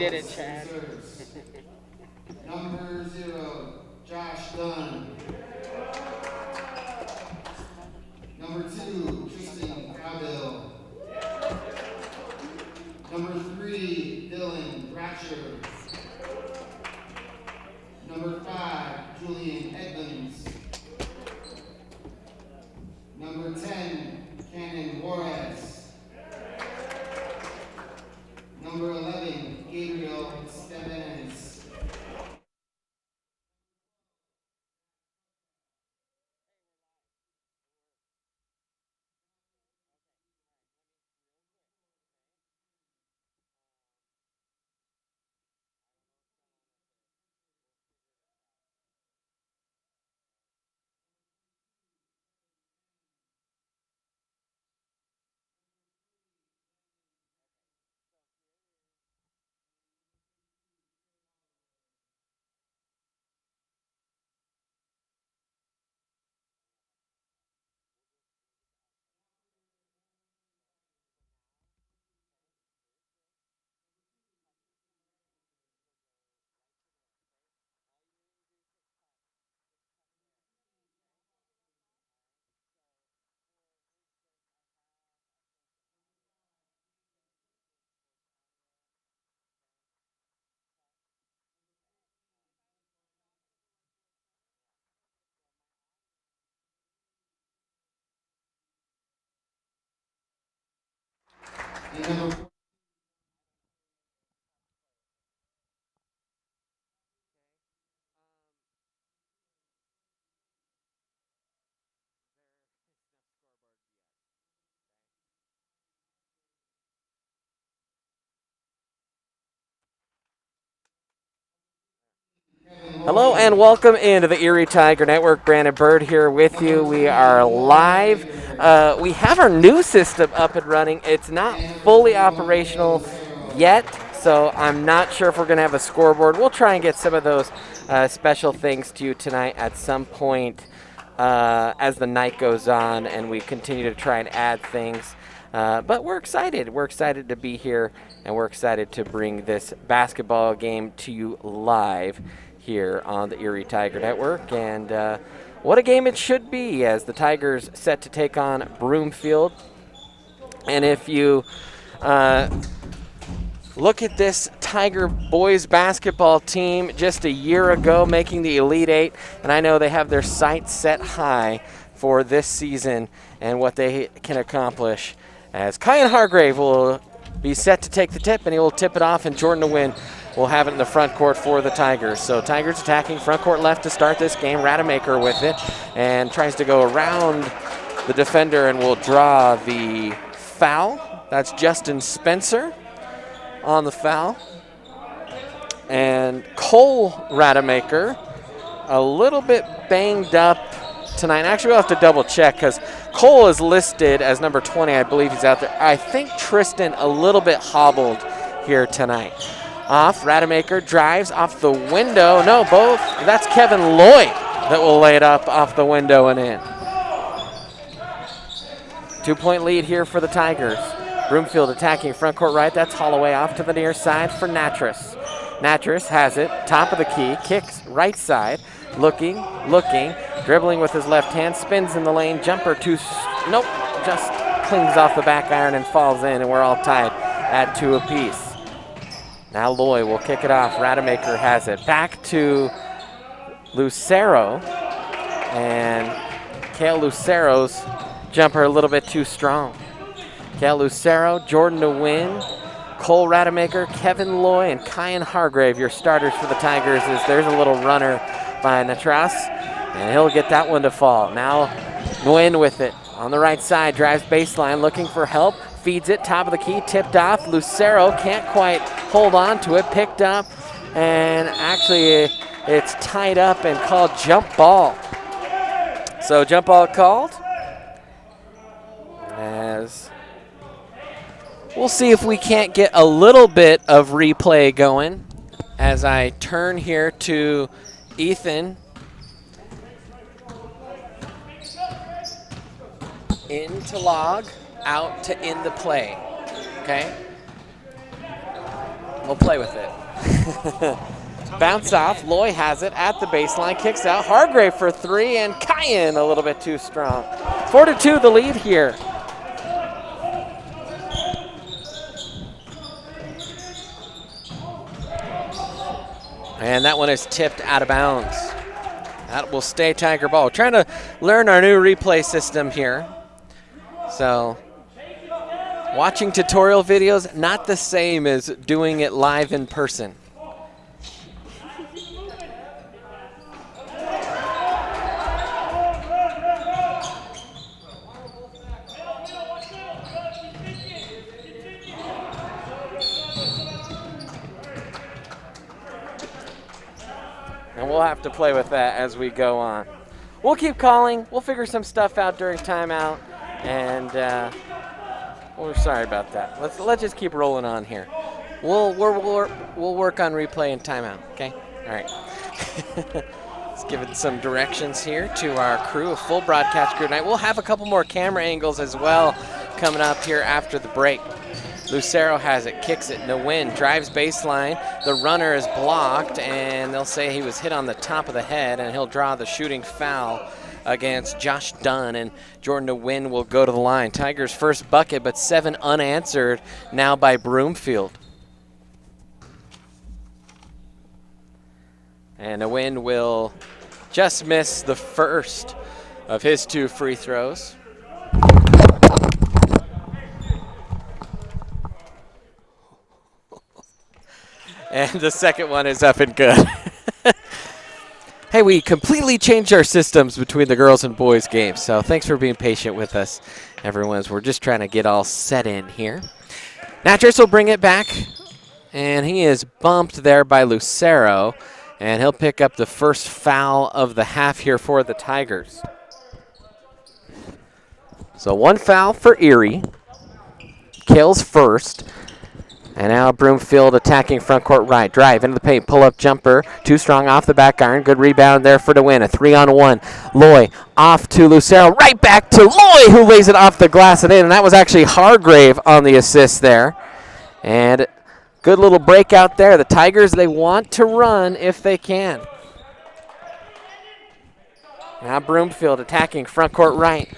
get it, Chad. Number 0, Josh Dunn. Number 2, Tristan Cowbill. Number 3, Dylan Ratcher. Number 5, Julian Edmonds. Number 10, Cannon Juarez. Number 11, Gabriel Stevenes. Hello and welcome into the Erie Tiger Network. Brandon Bird here with you. We are live. We have our new system up and running. It's not fully operational yet, so I'm not sure if we're going to have a scoreboard. We'll try and get some of those special things to you tonight at some point as the night goes on and we continue to try and add things. But we're excited. We're excited to be here, and we're excited to bring this basketball game to you live here on the Erie Tiger Network. And what a game it should be as the Tigers set to take on Broomfield. And if you look at this Tiger boys basketball team just a year ago making the Elite Eight, and I know they have their sights set high for this season and what they can accomplish, as Kyan Hargrave will be set to take the tip, and he will tip it off, and Jordan DeWin will have it in the front court for the Tigers. So Tigers attacking front court left to start this game. Rademacher with it and tries to go around the defender and will draw the foul. That's Justin Spencer on the foul. And Cole Rademacher a little bit banged up tonight. Actually, we'll have to double check because Cole is listed as number 20. I believe he's out there. I think Tristan a little bit hobbled here tonight. Off, Rademacher drives off the window. No, both. That's Kevin Lloyd that will lay it up off the window and in. 2-point lead here for the Tigers. Broomfield attacking front court right. That's Holloway off to the near side for Natras. Natras has it, top of the key, kicks right side, looking, dribbling with his left hand, spins in the lane, jumper nope, just clings off the back iron and falls in, and we're all tied at 2 apiece. Now Loy will kick it off. Rademacher has it. Back to Lucero. And Kale Lucero's jumper a little bit too strong. Kale Lucero, Jordan DeWin, Cole Rademacher, Kevin Loy, and Kyan Hargrave, your starters for the Tigers. As there's a little runner by Natras, and he'll get that one to fall. Now DeWin with it on the right side, drives baseline, looking for help. Feeds it, top of the key, tipped off. Lucero can't quite hold on to it, picked up, and actually it's tied up and called jump ball. So jump ball called. As we'll see if we can't get a little bit of replay going as I turn here to Ethan. Into log. Out to in the play, okay? We'll play with it. Bounce off. Loy has it at the baseline. Kicks out. Hargrave for three, and Kyan a little bit too strong. 4-2 the lead here. And that one is tipped out of bounds. That will stay Tiger ball. We're trying to learn our new replay system here. So watching tutorial videos, not the same as doing it live in person. And we'll have to play with that as we go on. We'll keep calling. We'll figure some stuff out during timeout. And we're sorry about that. Let's just keep rolling on here. We'll work on replay and timeout. Okay. All right. Let's give it some directions here to our crew, a full broadcast crew tonight. We'll have a couple more camera angles as well coming up here after the break. Lucero has it, kicks it, no win, drives baseline. The runner is blocked, and they'll say he was hit on the top of the head, and he'll draw the shooting foul against Josh Dunn, and Jordan Nguyen will go to the line. Tigers' first bucket, but 7 unanswered now by Broomfield. And Nguyen will just miss the first of his 2 free throws. And the second one is up and good. Hey, we completely changed our systems between the girls and boys games, so thanks for being patient with us, everyone, as we're just trying to get all set in here. Natras will bring it back, and he is bumped there by Lucero, and he'll pick up the first foul of the half here for the Tigers. So 1 foul for Erie. Kale's first. And now Broomfield attacking front court right. Drive into the paint, pull-up jumper. Too strong off the back iron. Good rebound there for Nguyen. A 3-on-1. Loy off to Lucero. Right back to Loy, who lays it off the glass and in. And that was actually Hargrave on the assist there. And good little breakout there. The Tigers, they want to run if they can. Now Broomfield attacking front court right.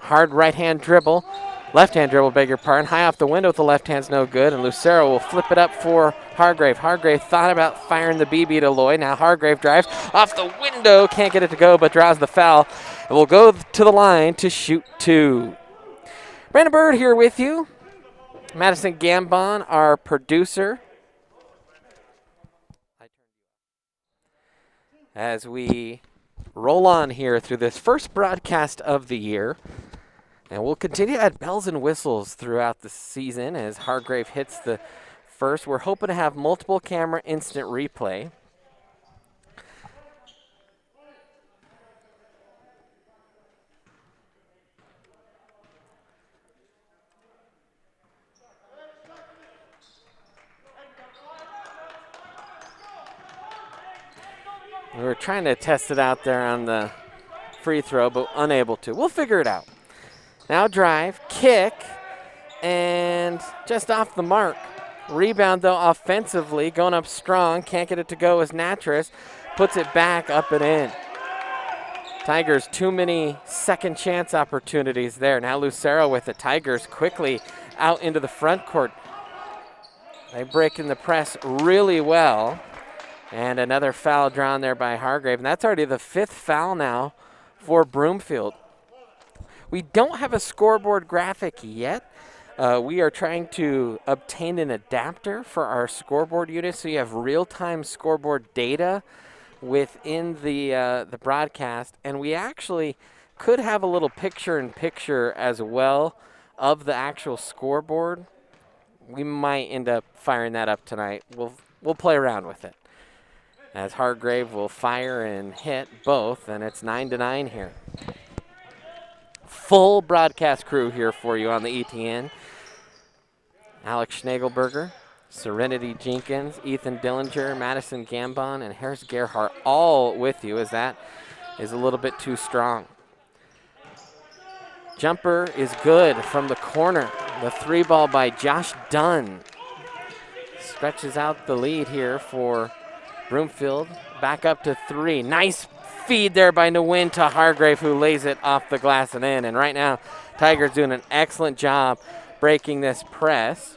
Hard right-hand dribble. Left-hand dribble, beg your pardon. High off the window with the left hand's no good, and Lucero will flip it up for Hargrave. Hargrave thought about firing the BB to Loy. Now Hargrave drives off the window, can't get it to go, but draws the foul. And will go to the line to shoot 2. Brandon Bird here with you. Madison Gambon, our producer. As we roll on here through this first broadcast of the year. And we'll continue at bells and whistles throughout the season as Hargrave hits the first. We're hoping to have multiple camera instant replay. We were trying to test it out there on the free throw, but unable to. We'll figure it out. Now drive, kick, and just off the mark. Rebound, though, offensively, going up strong. Can't get it to go as Natras puts it back up and in. Tigers, too many second chance opportunities there. Now Lucero with the Tigers quickly out into the front court. They break in the press really well. And another foul drawn there by Hargrave. And that's already the 5th foul now for Broomfield. We don't have a scoreboard graphic yet. We are trying to obtain an adapter for our scoreboard unit so you have real-time scoreboard data within the broadcast. And we actually could have a little picture-in-picture as well of the actual scoreboard. We might end up firing that up tonight. We'll play around with it. As Hargrave will fire and hit both, and it's 9-9 here. Full broadcast crew here for you on the ETN. Alex Schnagelberger, Serenity Jenkins, Ethan Dillinger, Madison Gambon, and Harris Gerhardt all with you, as that is a little bit too strong. Jumper is good from the corner. The 3 ball by Josh Dunn. stretches out the lead here for Broomfield. Back up to 3. Nice feed there by Nguyen to Hargrave, who lays it off the glass and in. And right now, Tigers doing an excellent job breaking this press.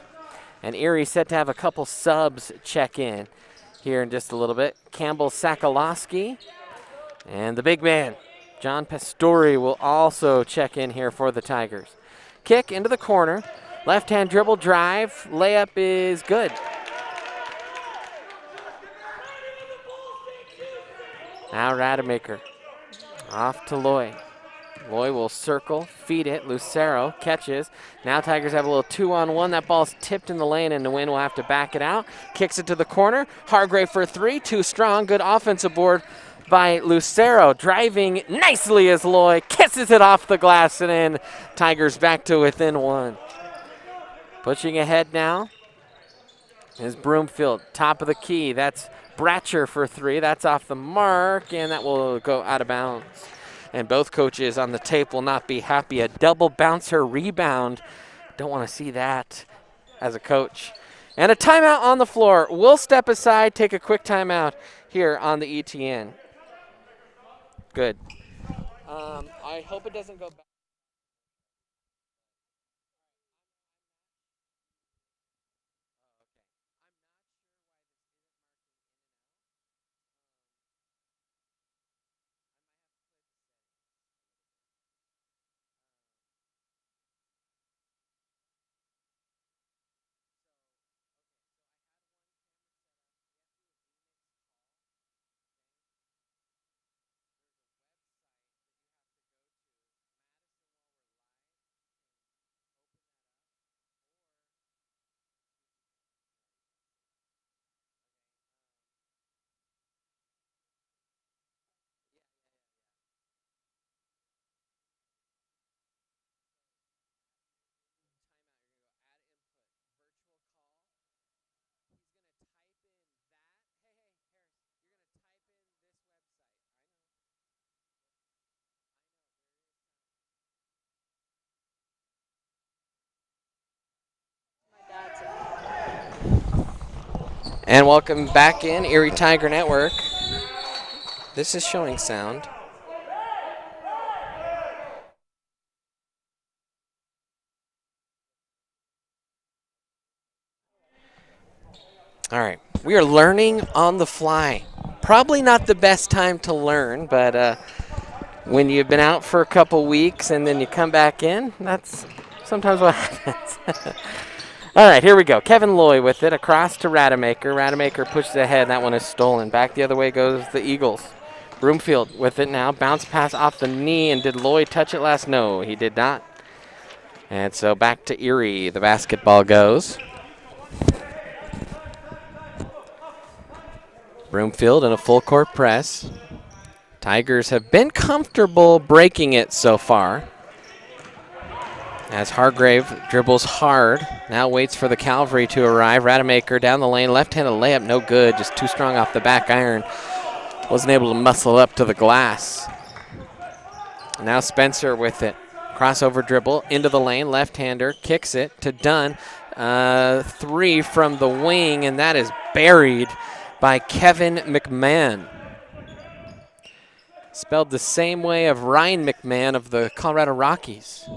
And Erie set to have a couple subs check in here in just a little bit. Campbell Sakalowski and the big man, John Pastori, will also check in here for the Tigers. Kick into the corner. Left-hand dribble drive. Layup is good. Now Rademacher off to Loy. Loy will circle, feed it. Lucero catches. Now Tigers have a little 2-on-1. That ball's tipped in the lane, and Nguyen will have to back it out. Kicks it to the corner. Hargrave for 3. Too strong. Good offensive board by Lucero. Driving nicely as Loy kisses it off the glass and in. Tigers back to within 1. Pushing ahead now is Broomfield. Top of the key. That's Bratcher for 3. That's off the mark, and that will go out of bounds. And both coaches on the tape will not be happy. A double bouncer rebound. Don't want to see that as a coach. And a timeout on the floor. We'll step aside, take a quick timeout here on the ETN. Good. I hope it doesn't go back. And welcome back in Erie Tiger Network. This is showing sound. All right, we are learning on the fly. Probably not the best time to learn, but when you've been out for a couple weeks and then you come back in, that's sometimes what happens. All right, here we go. Kevin Loy with it across to Rademacher. Rademacher pushes ahead. That one is stolen. Back the other way goes the Eagles. Broomfield with it now. Bounce pass off the knee. And did Loy touch it last? No, he did not. And so back to Erie. The basketball goes. Broomfield in a full court press. Tigers have been comfortable breaking it so far. As Hargrave dribbles hard, now waits for the cavalry to arrive. Rademacher down the lane, left-handed layup, no good, just too strong off the back iron. Wasn't able to muscle up to the glass. Now Spencer with it. Crossover dribble into the lane, left-hander, kicks it to Dunn. 3 from the wing, and that is buried by Kevin McMahon. Spelled the same way of Ryan McMahon of the Colorado Rockies.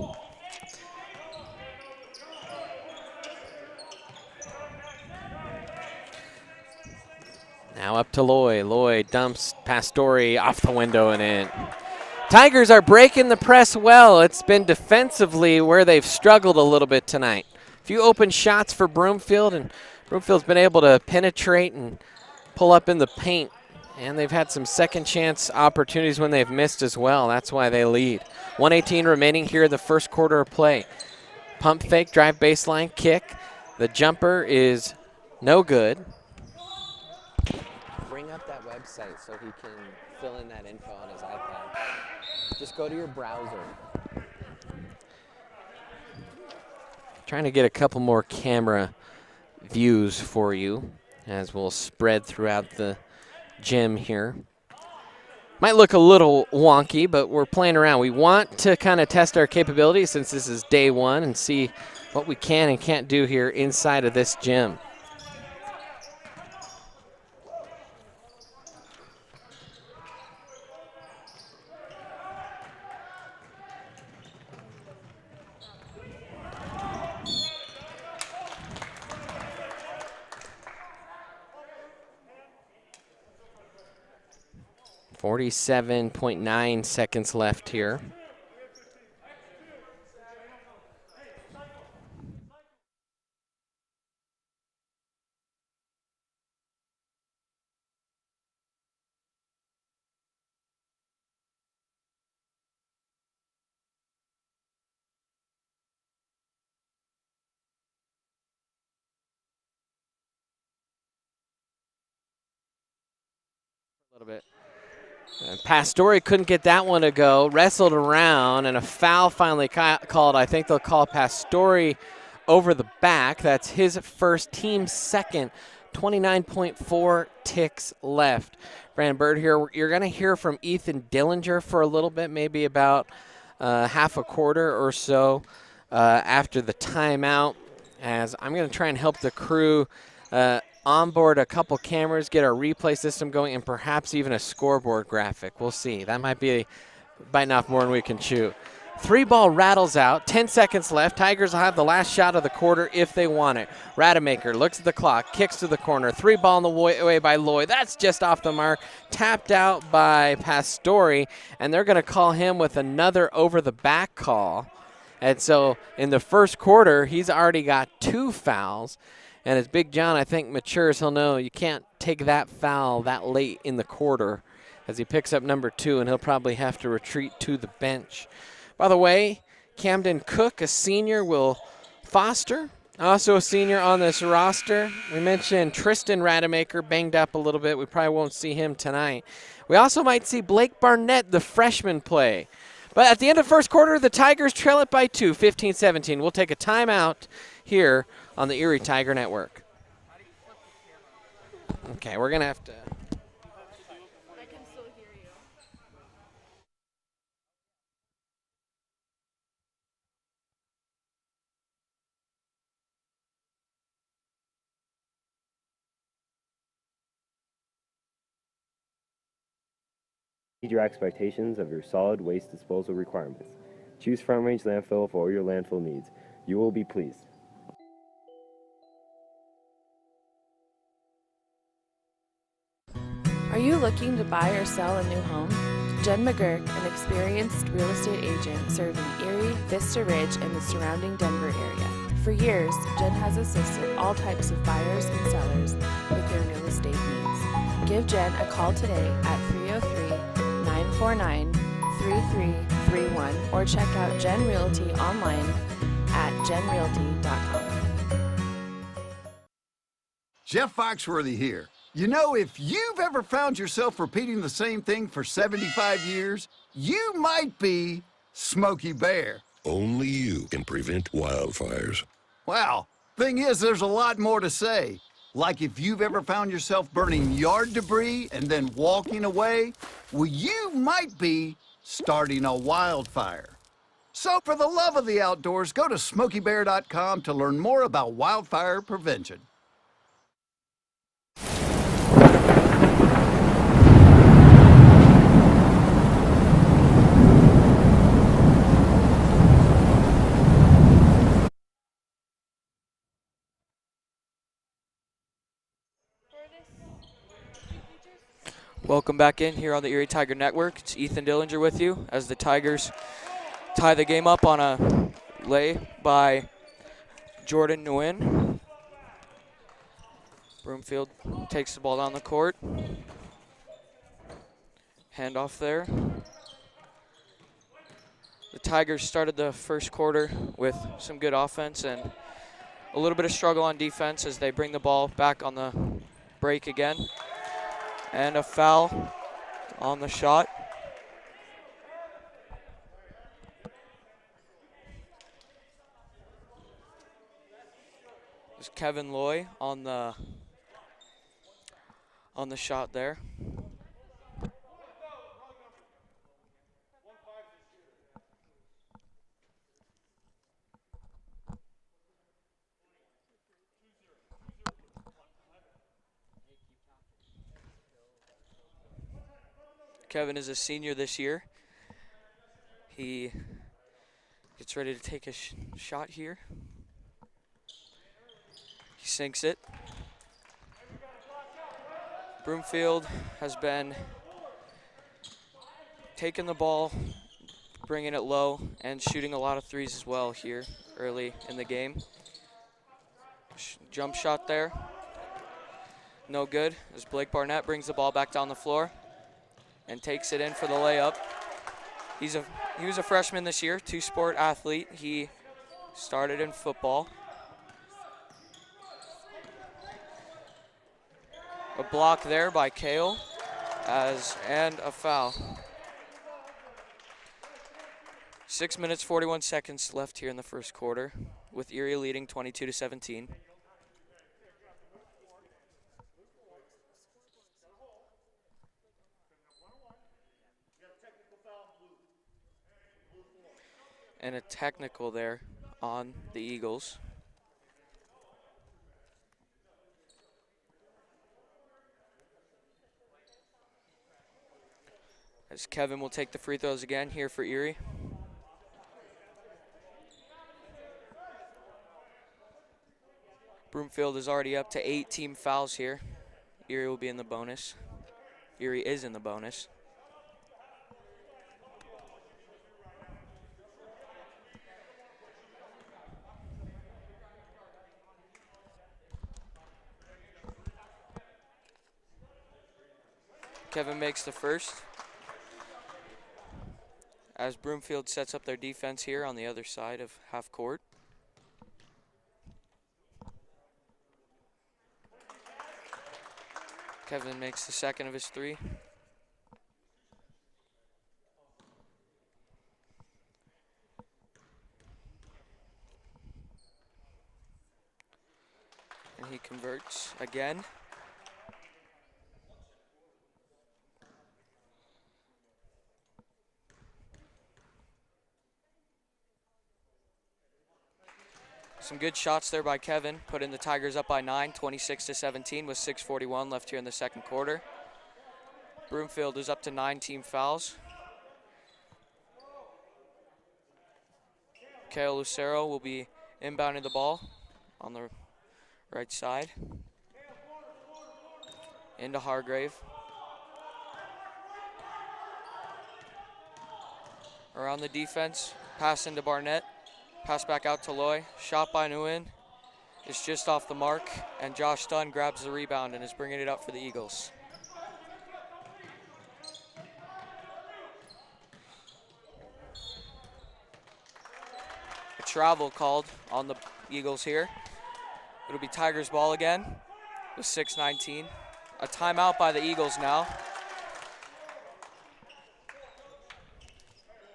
Now up to Loy. Loy dumps Pastori off the window and in. Tigers are breaking the press well. It's been defensively where they've struggled a little bit tonight. A few open shots for Broomfield, and Broomfield's been able to penetrate and pull up in the paint. And they've had some second chance opportunities when they've missed as well. That's why they lead. 1:18 remaining here in the first quarter of play. Pump fake, drive baseline, kick. The jumper is no good. Bring up that website so he can fill in that info on his iPad. Just go to your browser. Trying to get a couple more camera views for you as we'll spread throughout the gym here. Might look a little wonky, but we're playing around. We want to kind of test our capabilities since this is day one and see what we can and can't do here inside of this gym. 47.9 seconds left here. A little bit. Pastore couldn't get that one to go, wrestled around, and a foul finally called. I think they'll call Pastore over the back. That's his first, team second. 29.4 ticks left. Brandon Bird here. You're going to hear from Ethan Dillinger for a little bit, maybe about half a quarter or so after the timeout, as I'm going to try and help the crew onboard a couple cameras, get our replay system going, and perhaps even a scoreboard graphic. We'll see. That might be biting off more than we can chew. 3-ball rattles out. 10 seconds left. Tigers will have the last shot of the quarter if they want it. Rademacher looks at the clock, kicks to the corner. 3-ball in the way by Lloyd. That's just off the mark. Tapped out by Pastore, and they're going to call him with another over-the-back call. And so in the first quarter, he's already got 2 fouls. And as Big John, I think, matures, he'll know you can't take that foul that late in the quarter as he picks up number 2, and he'll probably have to retreat to the bench. By the way, Camden Cook, a senior, will foster. Also a senior on this roster. We mentioned Tristan Rademacher, banged up a little bit. We probably won't see him tonight. We also might see Blake Barnett, the freshman, play. But at the end of the first quarter, the Tigers trail it by 2, 15-17. We'll take a timeout here on the Erie Tiger Network. Okay, we're going to have to. I can still hear you. Meet your expectations of your solid waste disposal requirements. Choose Front Range Landfill for all your landfill needs. You will be pleased. Are you looking to buy or sell a new home? Jen McGurk, an experienced real estate agent serving Erie, Vista Ridge, and the surrounding Denver area. For years, Jen has assisted all types of buyers and sellers with their real estate needs. Give Jen a call today at 303-949-3331 or check out Jen Realty online at jenrealty.com. Jeff Foxworthy here. You know, if you've ever found yourself repeating the same thing for 75 years, you might be Smokey Bear. Only you can prevent wildfires. Well, thing is, there's a lot more to say. Like if you've ever found yourself burning yard debris and then walking away, well, you might be starting a wildfire. So for the love of the outdoors, go to SmokeyBear.com to learn more about wildfire prevention. Welcome back in here on the Erie Tiger Network. It's Ethan Dillinger with you as the Tigers tie the game up on a lay by Jordan Nguyen. Broomfield takes the ball down the court. Handoff there. The Tigers started the first quarter with some good offense and a little bit of struggle on defense as they bring the ball back on the break again. And a foul on the shot. There's Kevin Loy on the shot there. Kevin is a senior this year. He gets ready to take a shot here. He sinks it. Broomfield has been taking the ball, bringing it low, and shooting a lot of threes as well here early in the game. Jump shot there. No good as Blake Barnett brings the ball back down the floor and takes it in for the layup. He was a freshman this year, two-sport athlete. He started in football. A block there by Kale and a foul. 6 minutes, 41 seconds left here in the first quarter with Erie leading 22-17. And a technical there on the Eagles. As Kevin will take the free throws again here for Erie. Broomfield is already up to 8 team fouls here. Erie will be in the bonus. Erie is in the bonus. Kevin makes the first. As Broomfield sets up their defense here on the other side of half court. Kevin makes the second of his three. And he converts again. Some good shots there by Kevin, putting the Tigers up by 9, 26-17 with 6:41 left here in the second quarter. Broomfield is up to 9 team fouls. Kale Lucero will be inbounding the ball on the right side. Into Hargrave. Around the defense, pass into Barnett. Pass back out to Loy. Shot by Nguyen is just off the mark, and Josh Dunn grabs the rebound and is bringing it up for the Eagles. A travel called on the Eagles here. It'll be Tigers ball again with 6:19. A timeout by the Eagles now.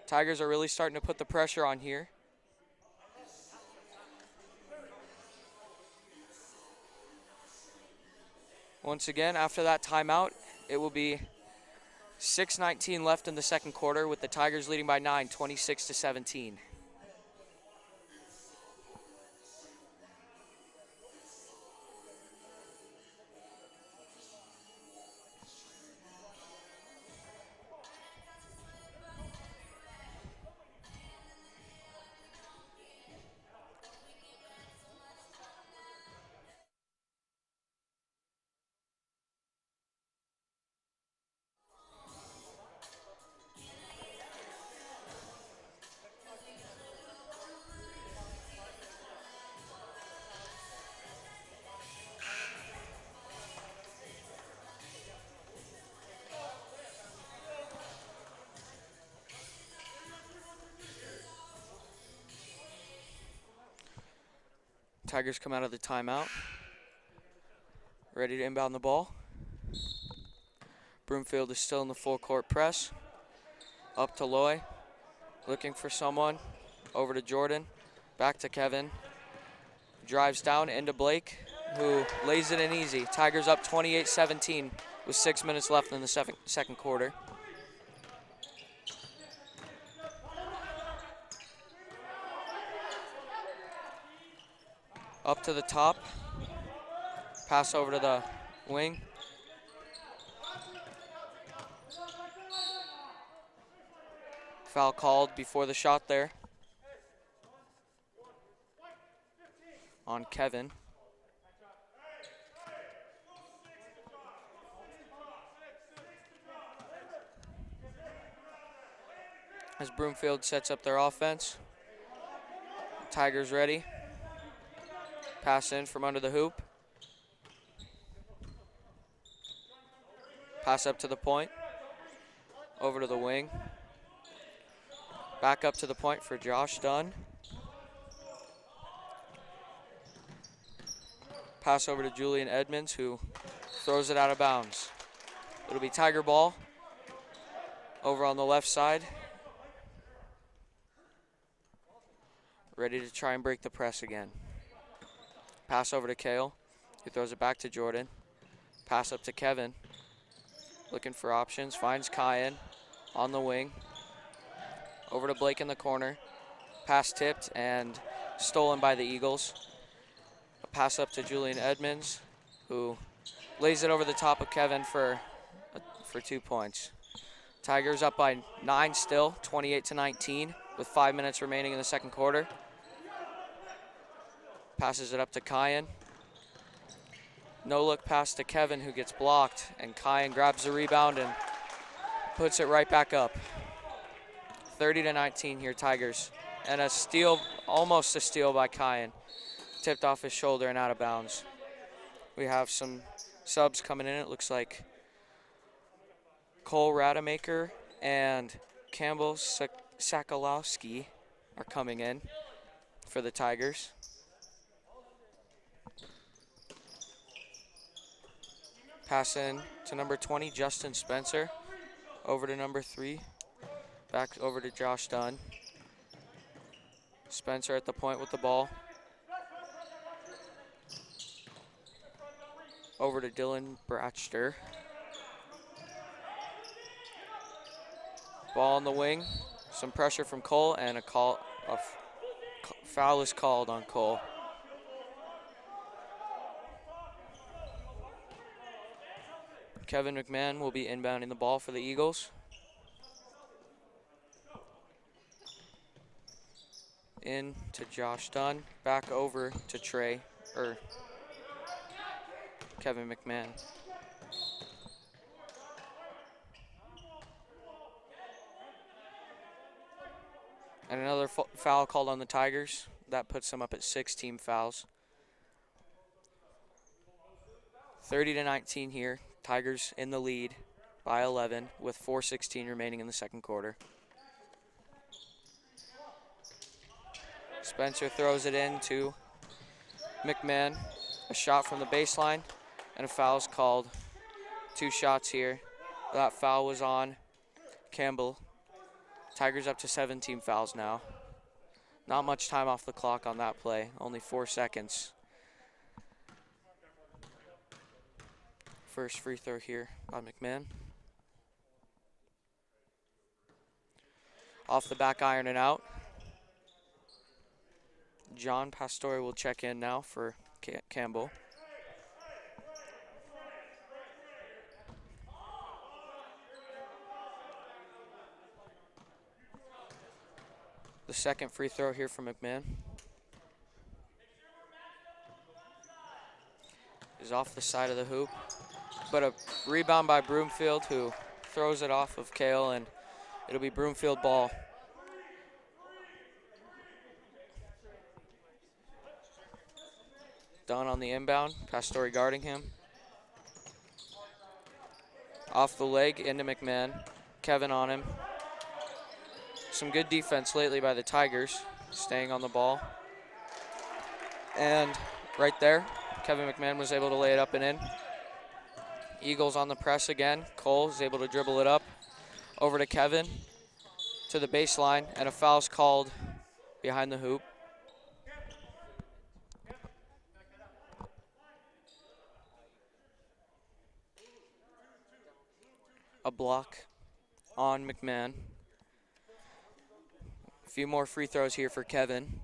Tigers are really starting to put the pressure on here. Once again, after that timeout, it will be 6:19 left in the second quarter with the Tigers leading by 9, 26-17. Tigers come out of the timeout. Ready to inbound the ball. Broomfield is still in the full court press. Up to Loy. Looking for someone. Over to Jordan. Back to Kevin. Drives down into Blake, who lays it in easy. Tigers up 28-17 with 6 minutes left in the second quarter. Up to the top. Pass over to the wing. Foul called before the shot there on Kevin. as Broomfield sets up their offense. Tigers ready. Pass in from under the hoop. Pass up to the point. Over to the wing. Back up to the point for Josh Dunn. Pass over to Julian Edmonds, who throws it out of bounds. It'll be Tiger ball over on the left side. Ready to try and break the press again. Pass over to Kale, who throws it back to Jordan. Pass up to Kevin. Looking for options, finds Kyan on the wing. Over to Blake in the corner. Pass tipped and stolen by the Eagles. A pass up to Julian Edmonds, who lays it over the top of Kevin for 2 points. Tigers up by 9 still, 28-19, with 5 minutes remaining in the second quarter. Passes it up to Kyan. No look pass to Kevin, who gets blocked, and Kyan grabs the rebound and puts it right back up. 30-19 here, Tigers. And a steal, almost a steal by Kyan. Tipped off his shoulder and out of bounds. We have some subs coming in. It looks like Cole Rademacher and Campbell Sakalowski are coming in for the Tigers. Pass in to number 20, Justin Spencer. Over to number 3. Back over to Josh Dunn. Spencer at the point with the ball. Over to Dylan Bratcher. Ball on the wing. Some pressure from Cole, and a foul is called on Cole. Kevin McMahon will be inbounding the ball for the Eagles. In to Josh Dunn. Back over to Kevin McMahon. And another foul called on the Tigers. That puts them up at 6 team fouls. 30-19 here. Tigers in the lead by 11 with 4:16 remaining in the second quarter. Spencer throws it in to McMahon. A shot from the baseline, and a foul is called. 2 shots here. That foul was on Campbell. Tigers up to 17 fouls now. Not much time off the clock on that play, only 4 seconds. First free throw here on McMahon. Off the back iron and out. John Pastore will check in now for Campbell. The second free throw here from McMahon is off the side of the hoop, but a rebound by Broomfield, who throws it off of Kale, and it'll be Broomfield ball. Dunn on the inbound, Pastore guarding him. Off the leg into McMahon, Kevin on him. Some good defense lately by the Tigers, staying on the ball. And right there, Kevin McMahon was able to lay it up and in. Eagles on the press again. Cole is able to dribble it up. Over to Kevin, to the baseline, and a foul's called behind the hoop. A block on McMahon. A few more free throws here for Kevin.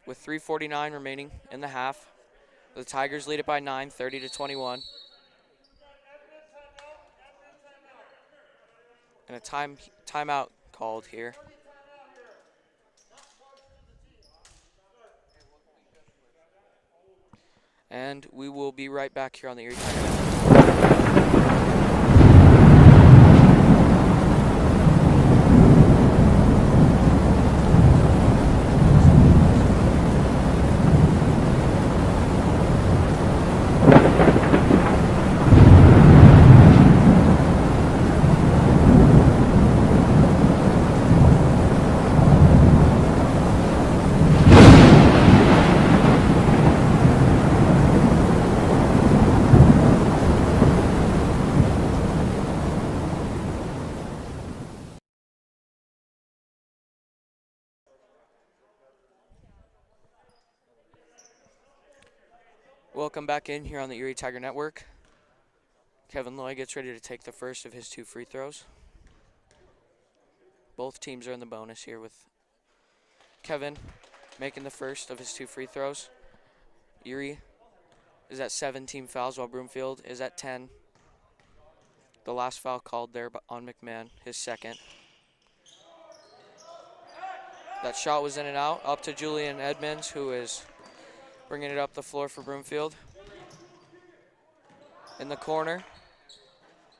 With 3:49 remaining in the half. The Tigers lead it by 9, 30-21. And a timeout called here. And we will be right back here on the Erie Tigers. Welcome back in here on the Erie Tiger Network. Kevin Loy gets ready to take the first of his 2 free throws. Both teams are in the bonus here with Kevin making the first of his 2 free throws. Erie is at 7 team fouls while Broomfield is at 10. The last foul called there on McMahon, his second. That shot was in and out, up to Julian Edmonds, who is bringing it up the floor for Broomfield. In the corner,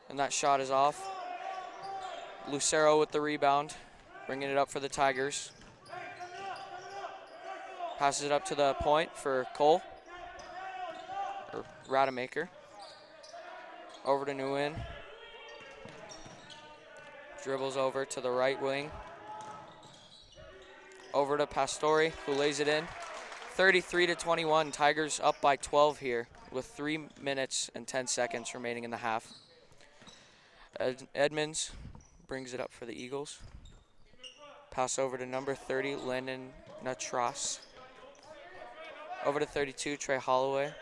and that shot is off. Lucero with the rebound, bringing it up for the Tigers. Passes it up to the point for Cole, or Rademacher. Over to Nguyen. Dribbles over to the right wing. Over to Pastore, who lays it in. 33-21, Tigers up by 12 here with 3 minutes and 10 seconds remaining in the half. Edmonds brings it up for the Eagles. Pass over to number 30, Lennon Natras. Over to 32, Trey Holloway.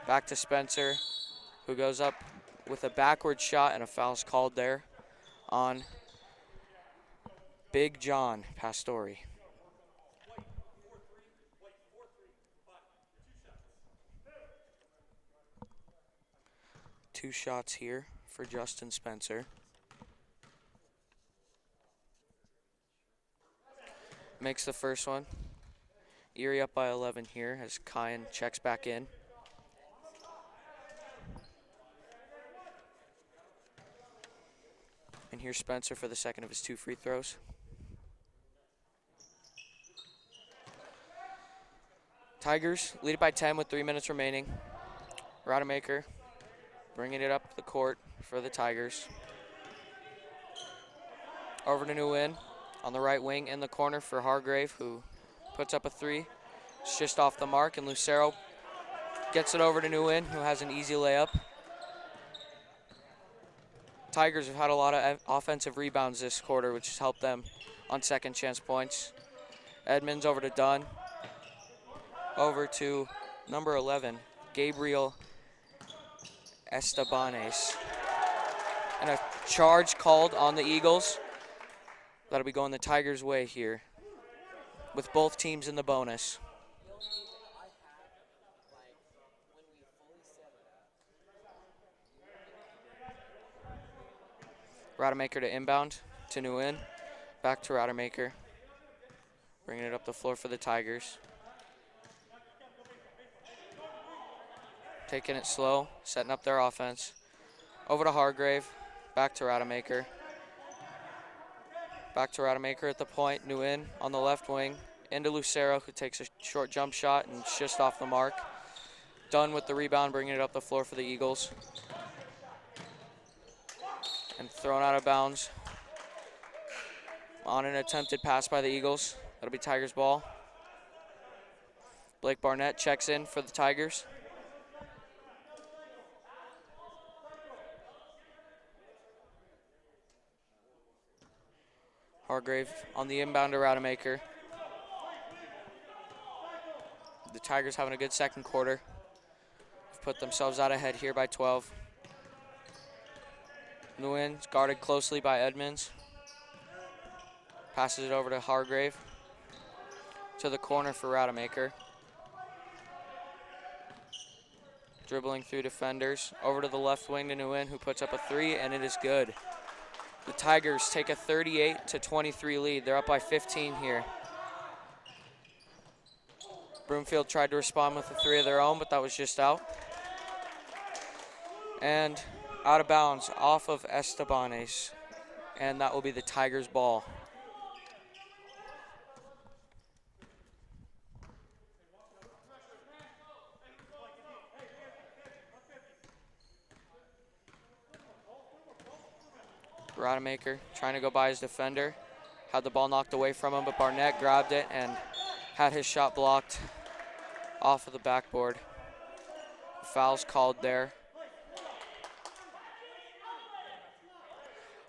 Back to Spencer, who goes up with a backward shot, and a foul's called there on Big John Pastore. Two shots here for Justin Spencer. Makes the first one. Erie up by 11 here as Kyan checks back in. And here's Spencer for the second of his 2 free throws. Tigers lead it by 10 with 3 minutes remaining. Rademacher bringing it up the court for the Tigers. Over to Nguyen on the right wing in the corner for Hargrave, who puts up a 3. It's just off the mark, and Lucero gets it over to Nguyen, who has an easy layup. Tigers have had a lot of offensive rebounds this quarter, which has helped them on second chance points. Edmonds over to Dunn. Over to number 11, Gabriel Estebanes. And a charge called on the Eagles. That'll be going the Tigers' way here, with both teams in the bonus. Rademacher to inbound to Nguyen. Back to Rademacher. Bringing it up the floor for the Tigers. Taking it slow, setting up their offense. Over to Hargrave. Back to Rademacher. Back to Rademacher at the point. Nguyen on the left wing. Into Lucero, who takes a short jump shot and it's just off the mark. Dunn with the rebound, bringing it up the floor for the Eagles. And thrown out of bounds on an attempted pass by the Eagles. That'll be Tigers ball. Blake Barnett checks in for the Tigers. Hargrave on the inbound to Rademacher. The Tigers having a good second quarter. Have put themselves out ahead here by 12. Nguyen's guarded closely by Edmonds. Passes it over to Hargrave. To the corner for Rademacher. Dribbling through defenders. Over to the left wing to Nguyen, who puts up a 3, and it is good. The Tigers take a 38-23 lead. They're up by 15 here. Broomfield tried to respond with a 3 of their own, but that was just out. And out of bounds off of Estebanes. And that will be the Tigers' ball. Rademacher trying to go by his defender. Had the ball knocked away from him, but Barnett grabbed it and had his shot blocked off of the backboard. Foul's called there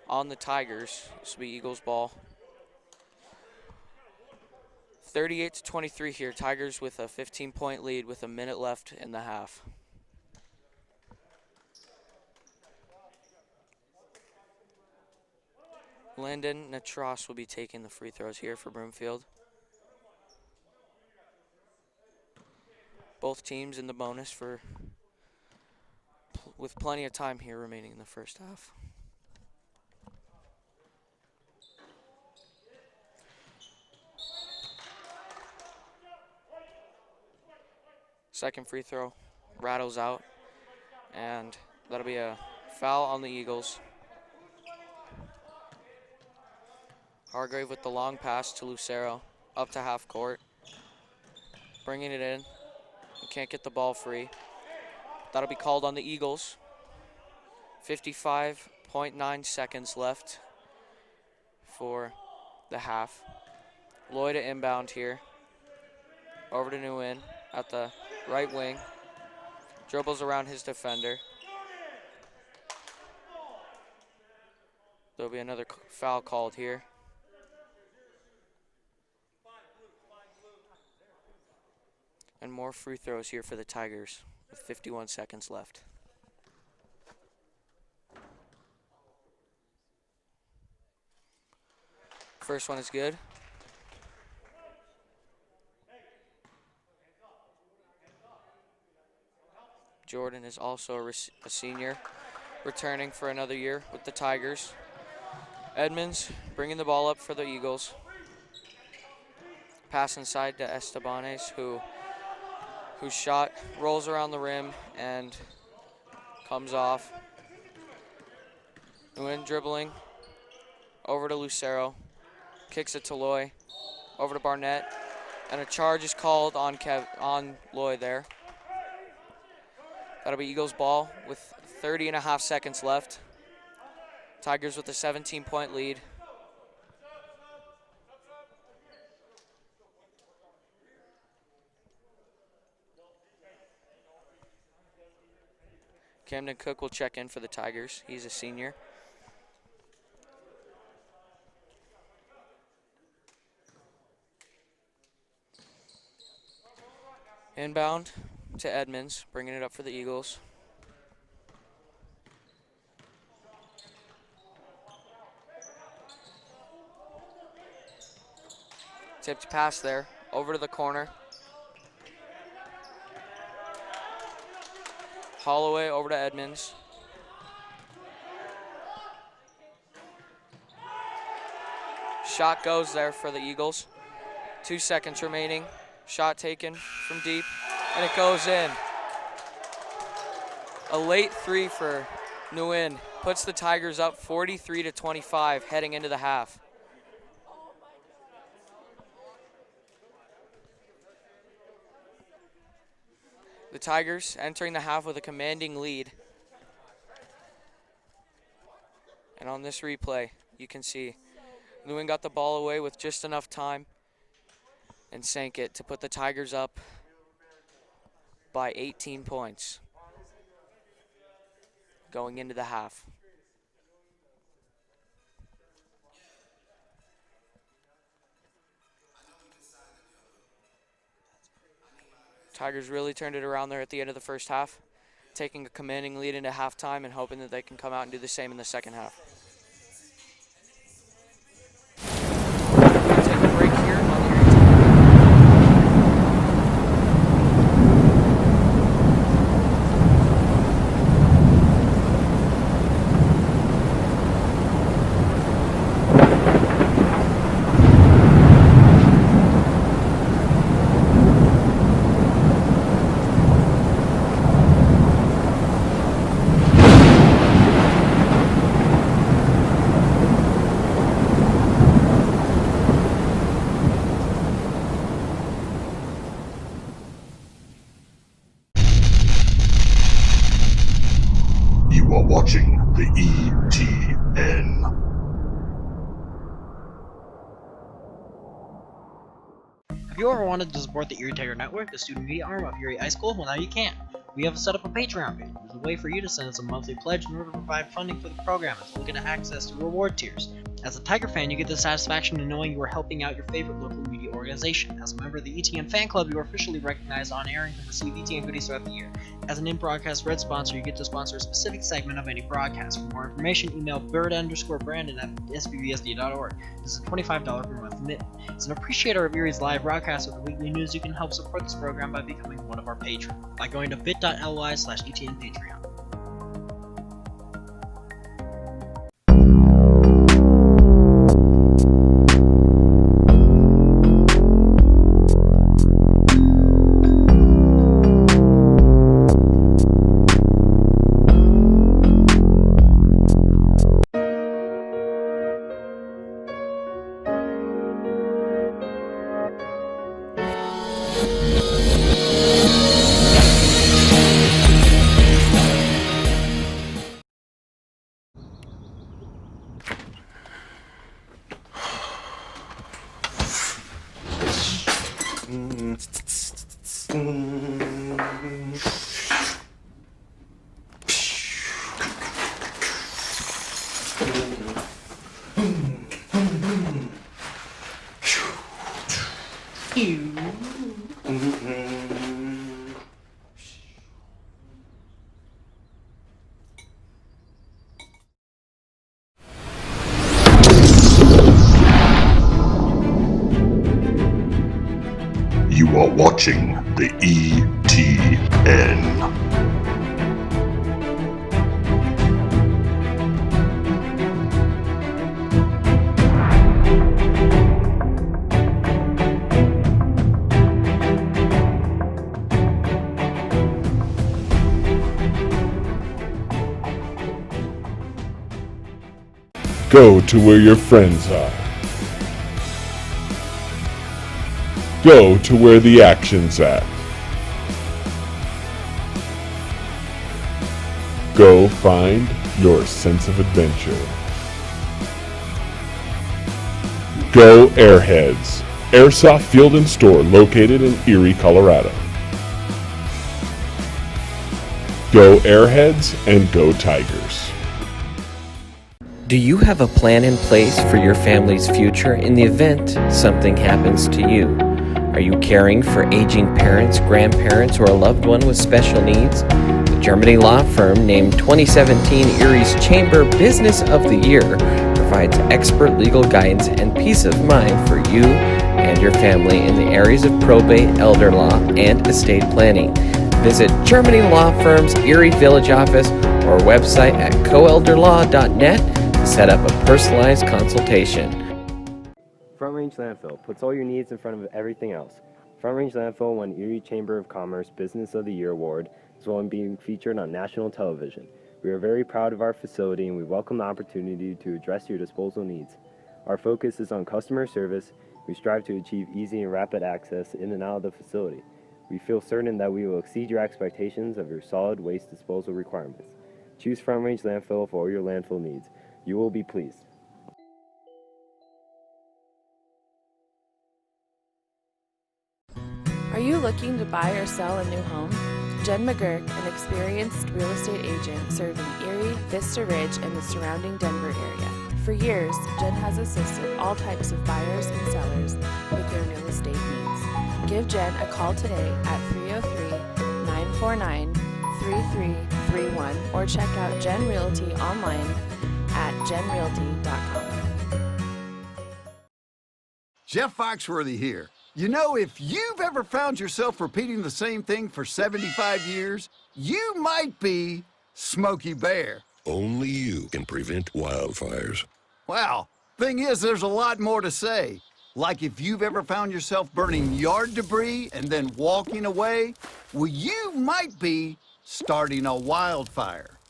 on the Tigers. This will be Eagles ball. 38-23 here. Tigers with a 15-point lead with a minute left in the half. Landon Natros will be taking the free throws here for Broomfield. Both teams in the bonus with plenty of time here remaining in the first half. Second free throw rattles out, and that'll be a foul on the Eagles. Hargrave with the long pass to Lucero, up to half court, bringing it in. He can't get the ball free. That'll be called on the Eagles. 55.9 seconds left for the half. Lloyd at inbound here. Over to Nguyen at the right wing. Dribbles around his defender. There'll be another foul called here. And more free throws here for the Tigers with 51 seconds left. First one is good. Jordan is also a senior, returning for another year with the Tigers. Edmonds bringing the ball up for the Eagles. Pass inside to Estebanes, whose shot rolls around the rim and comes off. Nguyen dribbling over to Lucero. Kicks it to Loy. Over to Barnett. And a charge is called on Loy there. That'll be Eagles ball with 30.5 seconds left. Tigers with a 17-point lead. Camden Cook will check in for the Tigers. He's a senior. Inbound to Edmonds, bringing it up for the Eagles. Tipped pass there, over to the corner. Holloway over to Edmonds. Shot goes there for the Eagles. 2 seconds remaining. Shot taken from deep, and it goes in. A late three for Nguyen puts the Tigers up 43-25 heading into the half. The Tigers entering the half with a commanding lead. And on this replay, you can see Nguyen got the ball away with just enough time and sank it to put the Tigers up by 18 points going into the half. Tigers really turned it around there at the end of the first half, taking a commanding lead into halftime and hoping that they can come out and do the same in the second half. We'll take a break here on the Watching the ETN. Have you ever wanted to support the Erie Tiger Network, the student media arm of Erie High School? Well, now you can. We have set up a Patreon page. There's a way for you to send us a monthly pledge in order to provide funding for the program, as well as get access to reward tiers. As a Tiger fan, you get the satisfaction in knowing you are helping out your favorite local media organization. As a member of the ETN fan club, you are officially recognized on air and can receive ETN goodies throughout the year. As an in-broadcast red sponsor, you get to sponsor a specific segment of any broadcast. For more information, email bird_brandon at sbbsd.org. This is a $25 per month commitment. As an appreciator of Erie's live broadcast of the weekly news, you can help support this program by becoming one of our patrons by going to bit.ly/ETNPatreon. You are watching the ETN. Go to where your friends are. Go to where the action's at. Go find your sense of adventure. Go Airheads, Airsoft Field and Store located in Erie, Colorado. Go Airheads and go Tigers. Do you have a plan in place for your family's future in the event something happens to you? Are you caring for aging parents, grandparents, or a loved one with special needs? The Germany law firm named 2017 Erie's Chamber Business of the Year provides expert legal guidance and peace of mind for you and your family in the areas of probate, elder law, and estate planning. Visit Germany Law Firm's Erie Village office or website at coelderlaw.net to set up a personalized consultation. Front Range Landfill puts all your needs in front of everything else. Front Range Landfill won Erie Chamber of Commerce Business of the Year Award, as well as being featured on national television. We are very proud of our facility and we welcome the opportunity to address your disposal needs. Our focus is on customer service. We strive to achieve easy and rapid access in and out of the facility. We feel certain that we will exceed your expectations of your solid waste disposal requirements. Choose Front Range Landfill for all your landfill needs. You will be pleased. Are you looking to buy or sell a new home? Jen McGurk, an experienced real estate agent serving Erie, Vista Ridge, and the surrounding Denver area. For years, Jen has assisted all types of buyers and sellers with their real estate needs. Give Jen a call today at 303-949-3331 or check out Jen Realty online at jenrealty.com. Jeff Foxworthy here. You know, if you've ever found yourself repeating the same thing for 75 years, you might be Smokey Bear. Only you can prevent wildfires. Well, thing is, there's a lot more to say. Like if you've ever found yourself burning yard debris and then walking away, well, you might be starting a wildfire.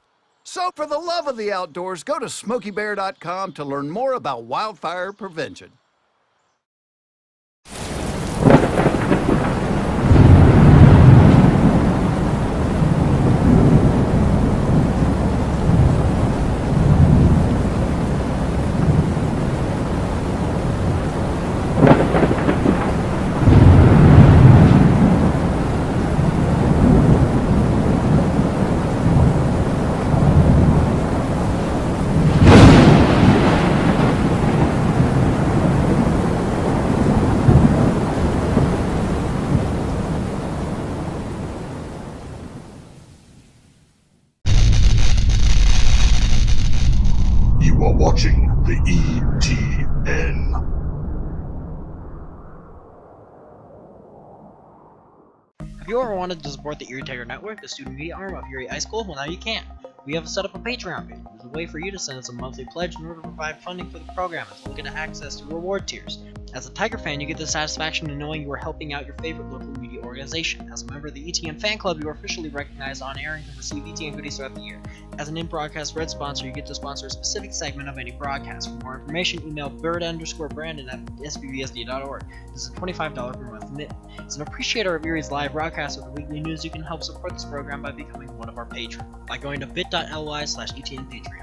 So for the love of the outdoors, go to smokeybear.com to learn more about wildfire prevention. If you ever wanted to support the Erie Tiger Network, the student media arm of Erie High School, well now you can. We have set up a Patreon page. It's a way for you to send us a monthly pledge in order to provide funding for the program, as well as get access to reward tiers. As a Tiger fan, you get the satisfaction in knowing you are helping out your favorite local media organization. As a member of the ETN fan club, you are officially recognized on air and can receive ETN goodies throughout the year. As an in-broadcast red sponsor, you get to sponsor a specific segment of any broadcast. For more information, email bird_brandon at sbbsd.org. This is a $25 per month commitment. As an appreciator of Erie's live broadcast of the weekly news, you can help support this program by becoming one of our patrons by going to bit.ly/etnpatreon.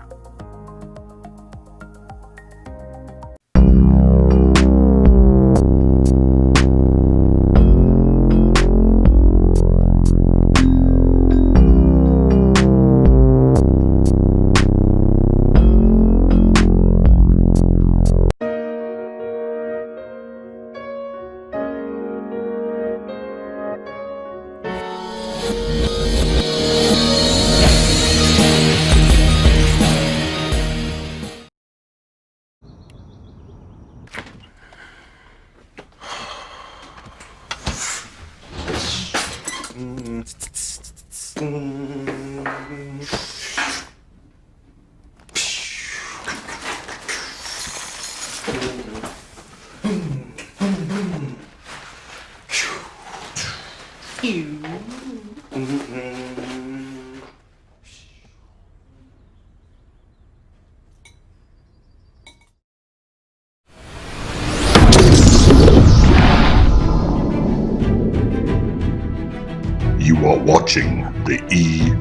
You are watching the ETN.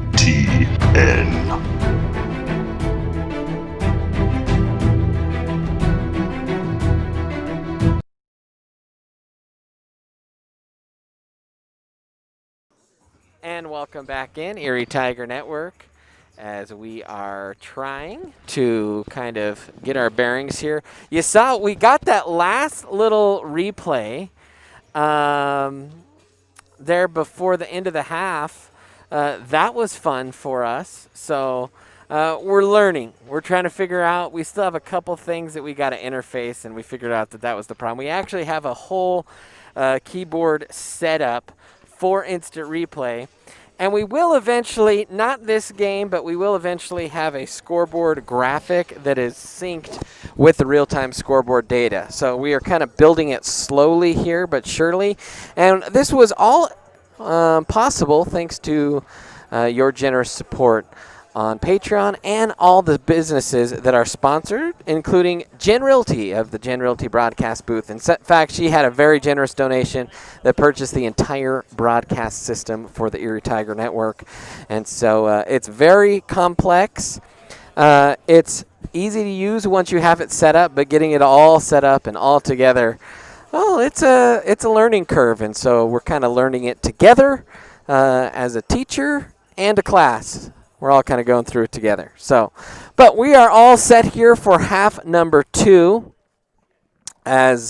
And welcome back in, Erie Tiger Network, as we are trying to kind of get our bearings here. You saw we got that last little replay there before the end of the half. That was fun for us. So we're learning. We're trying to figure out. We still have a couple things that we got to interface, and we figured out that that was the problem. We actually have a whole keyboard set up for instant replay. And we will eventually, not this game, but we will eventually have a scoreboard graphic that is synced with the real-time scoreboard data. So we are kind of building it slowly here, but surely. And this was all possible thanks to your generous support on Patreon and all the businesses that are sponsored, including Jen Realty of the Jen Realty broadcast booth. In fact, she had a very generous donation that purchased the entire broadcast system for the Erie Tiger Network. And so it's very complex. It's easy to use once you have it set up, but getting it all set up and all together, well, it's a learning curve. And so we're kind of learning it together as a teacher and a class. We're all kind of going through it together. So, but we are all set here for half number 2 as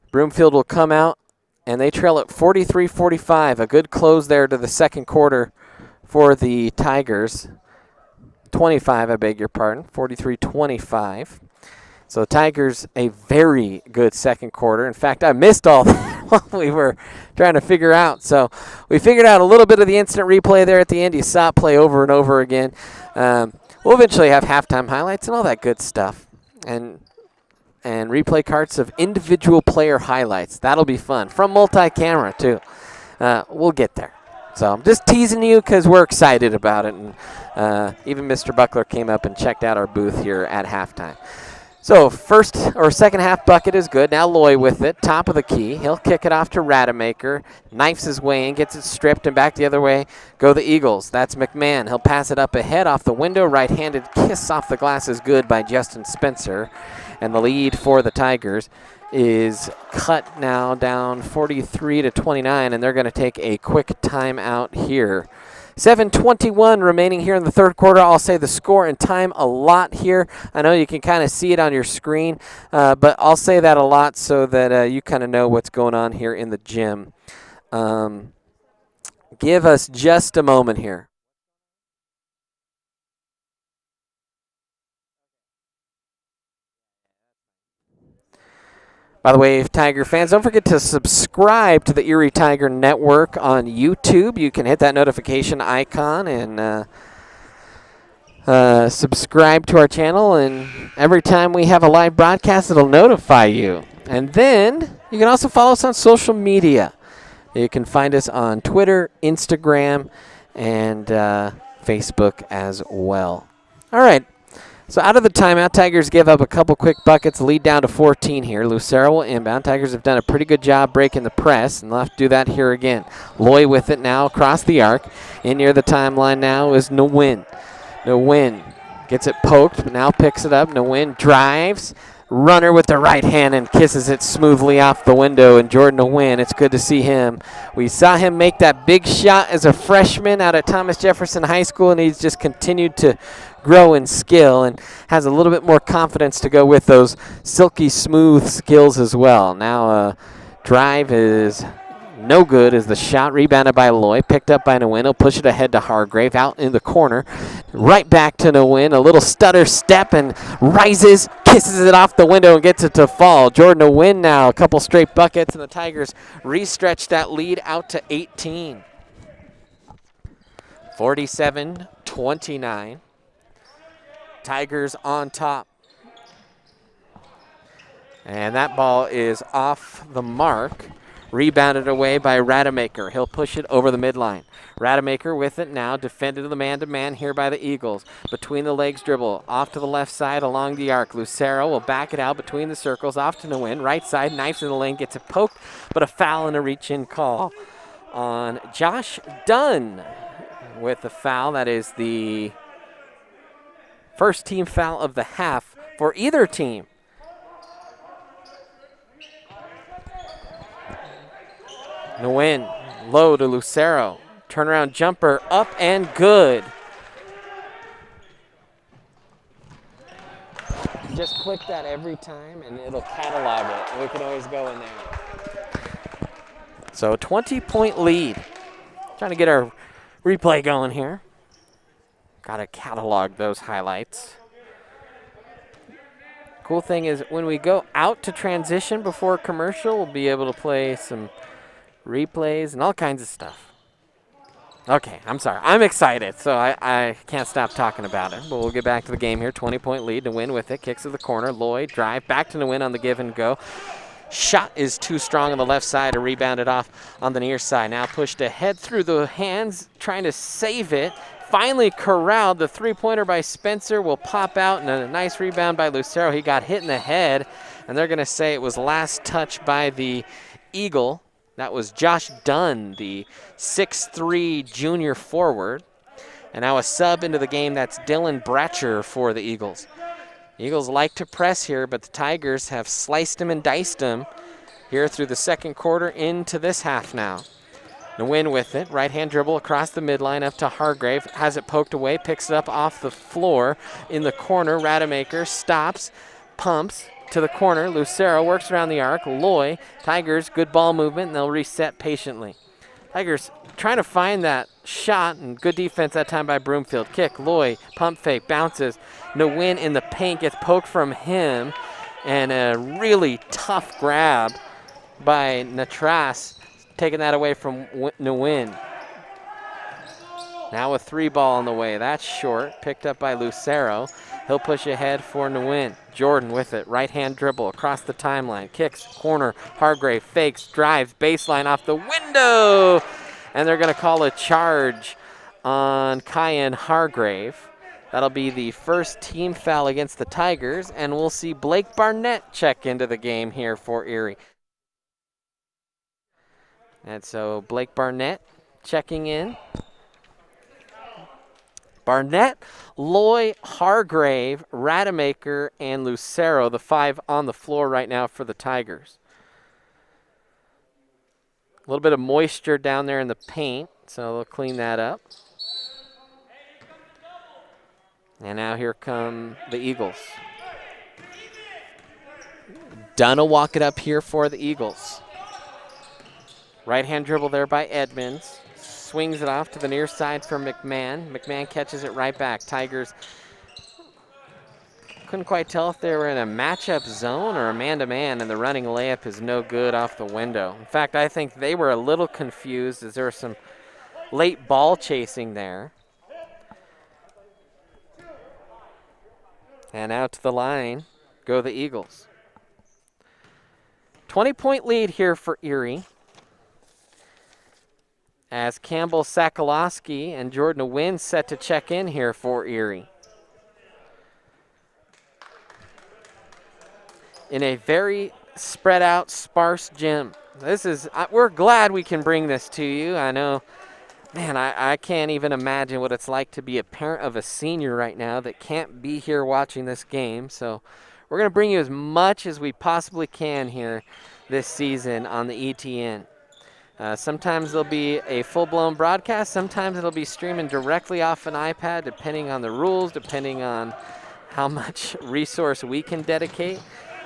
Broomfield will come out, and they trail at 43-45. A good close there to the second quarter for the Tigers. 25, I beg your pardon, 43-25. So the Tigers, a very good second quarter. In fact, I missed all that while we were trying to figure out. So we figured out a little bit of the instant replay there at the end. You saw it play over and over again. We'll eventually have halftime highlights and all that good stuff. And replay carts of individual player highlights. That'll be fun. From multi-camera, too. We'll get there. So I'm just teasing you because we're excited about it. And even Mr. Buckler came up and checked out our booth here at halftime. So first or second half bucket is good. Now Loy with it, top of the key. He'll kick it off to Rademacher. Knifes his way in, gets it stripped, and back the other way go the Eagles. That's McMahon. He'll pass it up ahead off the window. Right-handed kiss off the glass is good by Justin Spencer. And the lead for the Tigers is cut now down 43-29, and they're going to take a quick timeout here. 7:21 remaining here in the third quarter. I'll say the score and time a lot here. I know you can kind of see it on your screen, but I'll say that a lot so that you kind of know what's going on here in the gym. Give us just a moment here. By the way, Tiger fans, don't forget to subscribe to the Erie Tiger Network on YouTube. You can hit that notification icon and subscribe to our channel, and every time we have a live broadcast, it'll notify you. And then you can also follow us on social media. You can find us on Twitter, Instagram, and Facebook as well. All right. So out of the timeout, Tigers give up a couple quick buckets, lead down to 14 here. Lucero will inbound. Tigers have done a pretty good job breaking the press, and they'll have to do that here again. Loy with it now across the arc. In near the timeline now is Nguyen. Nguyen gets it poked, but now picks it up. Nguyen drives. Runner with the right hand and kisses it smoothly off the window. And Jordan Nguyen, it's good to see him. We saw him make that big shot as a freshman out at Thomas Jefferson High School, and he's just continued to grow in skill and has a little bit more confidence to go with those silky smooth skills as well. Now drive is no good as the shot rebounded by Loy, picked up by Nguyen. He'll push it ahead to Hargrave, out in the corner. Right back to Nguyen, a little stutter step and rises, kisses it off the window and gets it to fall. Jordan Nguyen now, a couple straight buckets, and the Tigers re-stretch that lead out to 18. 47-29. Tigers on top. And that ball is off the mark. Rebounded away by Rademacher. He'll push it over the midline. Rademacher with it now, defended the man-to-man here by the Eagles. Between the legs dribble, off to the left side along the arc. Lucero will back it out between the circles, off to Nguyen. Right side, knifes in the lane, gets it poked, but a foul and a reach-in call on Josh Dunn with the foul. That is the first team foul of the half for either team. Nguyen, low to Lucero. Turnaround jumper, up and good. Just click that every time and it'll catalog it. We can always go in there. So 20-point lead. Trying to get our replay going here. Got to catalog those highlights. Cool thing is when we go out to transition before commercial, we'll be able to play some replays and all kinds of stuff. Okay, I'm sorry. I'm excited, so I can't stop talking about it. But we'll get back to the game here. 20-point lead. Nguyen with it. Kicks to the corner. Lloyd drive. Back to Nguyen on the give and go. Shot is too strong on the left side. Rebounded off on the near side. Now pushed ahead through the hands, trying to save it. Finally corralled. The three-pointer by Spencer will pop out, and a nice rebound by Lucero. He got hit in the head, and they're going to say it was last touch by the Eagle. That was Josh Dunn, the 6'3" junior forward. And now a sub into the game, that's Dylan Bratcher for the Eagles. Eagles like to press here, but the Tigers have sliced them and diced them here through the second quarter into this half now. Nguyen with it, right-hand dribble across the midline up to Hargrave, has it poked away, picks it up off the floor in the corner. Rademacher stops, pumps to the corner. Lucero works around the arc. Loy, Tigers, good ball movement, and they'll reset patiently. Tigers trying to find that shot, and good defense that time by Broomfield. Kick, Loy, pump fake, bounces. Nguyen in the paint, gets poked from him, and a really tough grab by Natras, taking that away from Nguyen. Now a three ball on the way. That's short, picked up by Lucero. He'll push ahead for Nguyen. Jordan with it, right-hand dribble across the timeline. Kicks, corner, Hargrave fakes, drives, baseline off the window. And they're going to call a charge on Kyan Hargrave. That'll be the first team foul against the Tigers, and we'll see Blake Barnett check into the game here for Erie. And so Blake Barnett checking in. Barnett, Loy, Hargrave, Rademacher, and Lucero, the five on the floor right now for the Tigers. A little bit of moisture down there in the paint, so they'll clean that up. And now here come the Eagles. Dunn will walk it up here for the Eagles. Right-hand dribble there by Edmonds. Swings it off to the near side for McMahon. McMahon catches it right back. Tigers couldn't quite tell if they were in a matchup zone or a man-to-man, and the running layup is no good off the window. In fact, I think they were a little confused as there was some late ball chasing there. And out to the line go the Eagles. 20-point lead here for Erie, as Campbell Sakolowski and Jordan Wynn set to check in here for Erie. In a very spread out, sparse gym. We're glad we can bring this to you. I know, man, I can't even imagine what it's like to be a parent of a senior right now that can't be here watching this game. So we're going to bring you as much as we possibly can here this season on the ETN. Sometimes there'll be a full-blown broadcast. Sometimes it'll be streaming directly off an iPad, depending on the rules, depending on how much resource we can dedicate.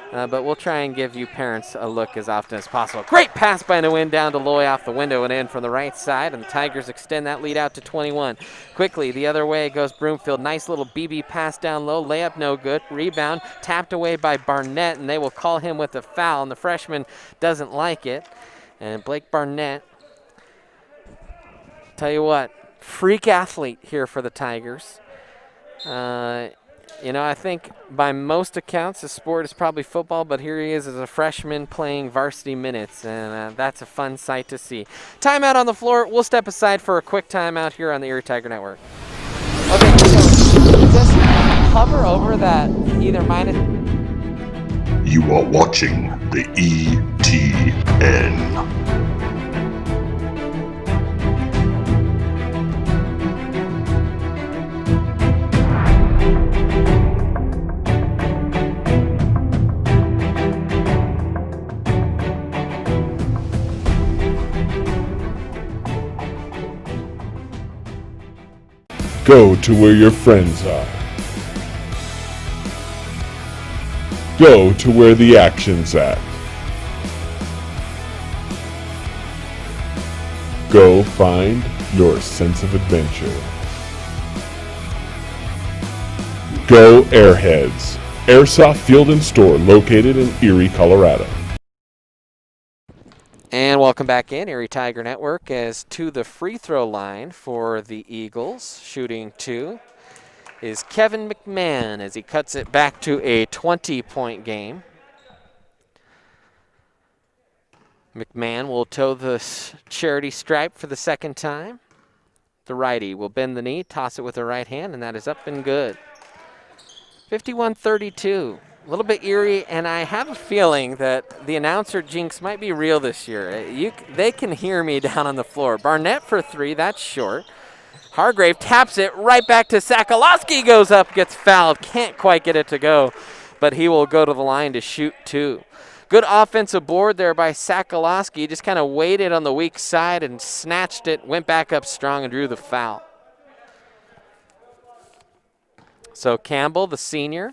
But we'll try and give you parents a look as often as possible. Great pass by Nguyen down to Loy off the window and in from the right side, and the Tigers extend that lead out to 21. Quickly, the other way goes Broomfield. Nice little BB pass down low. Layup no good. Rebound tapped away by Barnett, and they will call him with a foul, and the freshman doesn't like it. And Blake Barnett, tell you what, freak athlete here for the Tigers. I think by most accounts the sport is probably football, but here he is as a freshman playing varsity minutes, and that's a fun sight to see. Timeout on the floor. We'll step aside for a quick timeout here on the Erie Tiger Network. Okay, so just hover over that either minus. You are watching the ETN. Go to where your friends are. Go to where the action's at. Go find your sense of adventure. Go Airheads, Airsoft Field and Store located in Erie, Colorado. And welcome back in, Erie Tiger Network, as to the free throw line for the Eagles, shooting 2, is Kevin McMahon as he cuts it back to a 20-point game. McMahon will toe the charity stripe for the second time. The righty will bend the knee, toss it with the right hand, and that is up and good. 51-32. A little bit eerie, and I have a feeling that the announcer jinx might be real this year. They can hear me down on the floor. Barnett for 3, that's short. Hargrave taps it right back to Sakolowski, goes up, gets fouled, can't quite get it to go, but he will go to the line to shoot 2. Good offensive board there by Sakolowski, just kind of waited on the weak side and snatched it, went back up strong and drew the foul. So Campbell, the senior,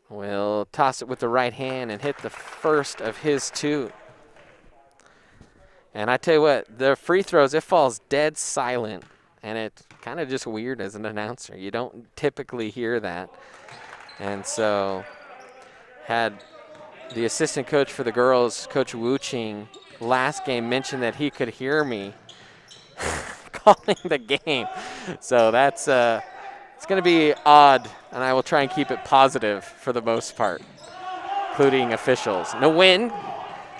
will toss it with the right hand and hit the first of his 2. And I tell you what, the free throws, it falls dead silent. And it's kind of just weird as an announcer. You don't typically hear that. And so had the assistant coach for the girls, Coach Wu Ching, last game mentioned that he could hear me calling the game. So that's it's going to be odd, and I will try and keep it positive for the most part, including officials. Nguyen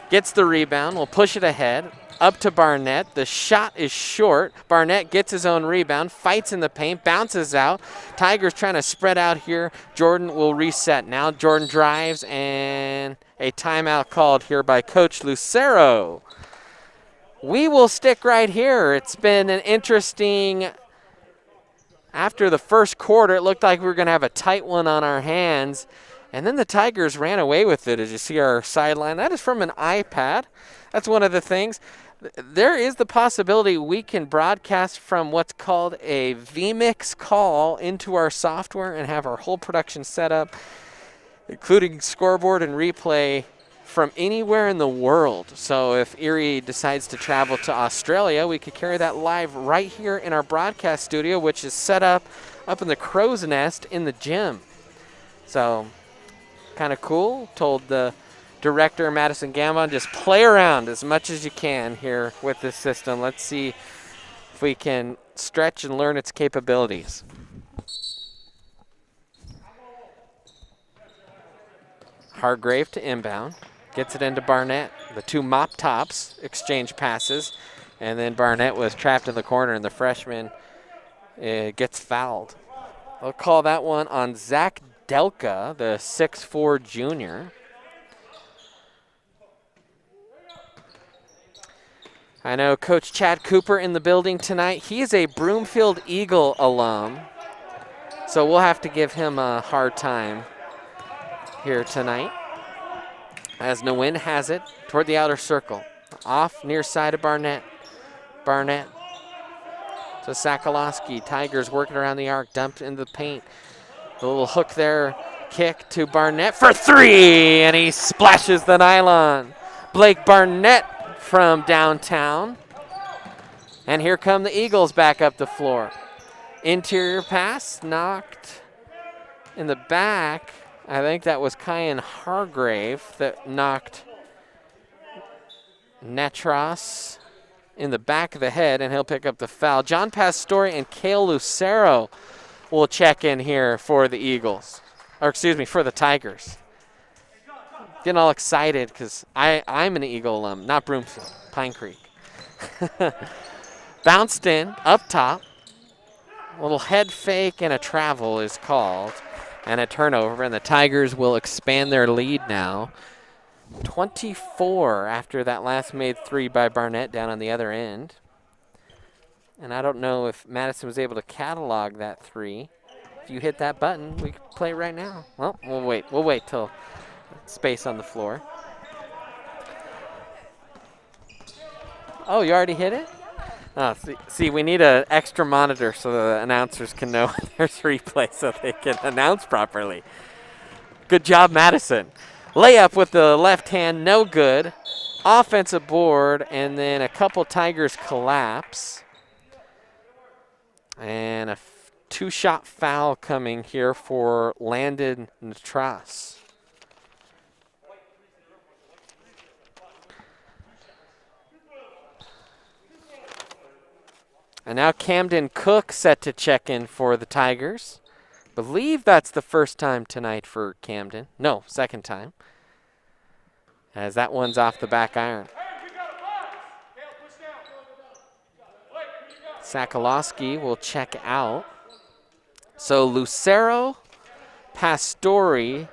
gets the rebound, will push it ahead, up to Barnett. The shot is short. Barnett gets his own rebound, fights in the paint, bounces out. Tigers trying to spread out here. Jordan will reset. Now Jordan drives, and a timeout called here by Coach Lucero. We will stick right here. It's been an interesting. After the first quarter, it looked like we were going to have a tight one on our hands. And then the Tigers ran away with it, as you see our sideline. That is from an iPad. That's one of the things. There is the possibility we can broadcast from what's called a vMix call into our software and have our whole production set up, including scoreboard and replay, from anywhere in the world. So if Erie decides to travel to Australia, we could carry that live right here in our broadcast studio, which is set up up in the crow's nest in the gym. So kind of cool. Told the director, Madison Gambon, just play around as much as you can here with this system. Let's see if we can stretch and learn its capabilities. Hargrave to inbound. Gets it into Barnett. The two mop tops exchange passes. And then Barnett was trapped in the corner, and the freshman gets fouled. They'll call that one on Zach Delka, the 6'4 junior. I know Coach Chad Cooper in the building tonight. He is a Broomfield Eagle alum, so we'll have to give him a hard time here tonight. As Nguyen has it toward the outer circle. Off near side of Barnett. Barnett to Sakalowski. Tigers working around the arc, dumped into the paint. The little hook there, kick to Barnett for three, and he splashes the nylon. Blake Barnett from downtown. And here come the Eagles back up the floor. Interior pass, knocked in the back. I think that was Kyan Hargrave that knocked Netros in the back of the head, and he'll pick up the foul. John Pastore and Cale Lucero will check in here for the Eagles. Or excuse me, for the Tigers. Getting all excited because I'm an Eagle alum, not Broomfield, Pine Creek. Bounced in, up top. A little head fake and a travel is called. And a turnover, and the Tigers will expand their lead now. 24 after that last made three by Barnett down on the other end. And I don't know if Madison was able to catalog that three. If you hit that button, we can play right now. Well, we'll wait. We'll wait till space on the floor. Oh, you already hit it? Oh, see, we need an extra monitor so the announcers can know there's replay so they can announce properly. Good job, Madison. Layup with the left hand, no good. Offensive board, and then a couple Tigers collapse. And a two-shot foul coming here for Landon Netras. And now Camden Cook set to check in for the Tigers. Believe that's the first time tonight for Camden. No, second time. As that one's off the back iron. Sakalowski will check out. So Lucero, Pastore,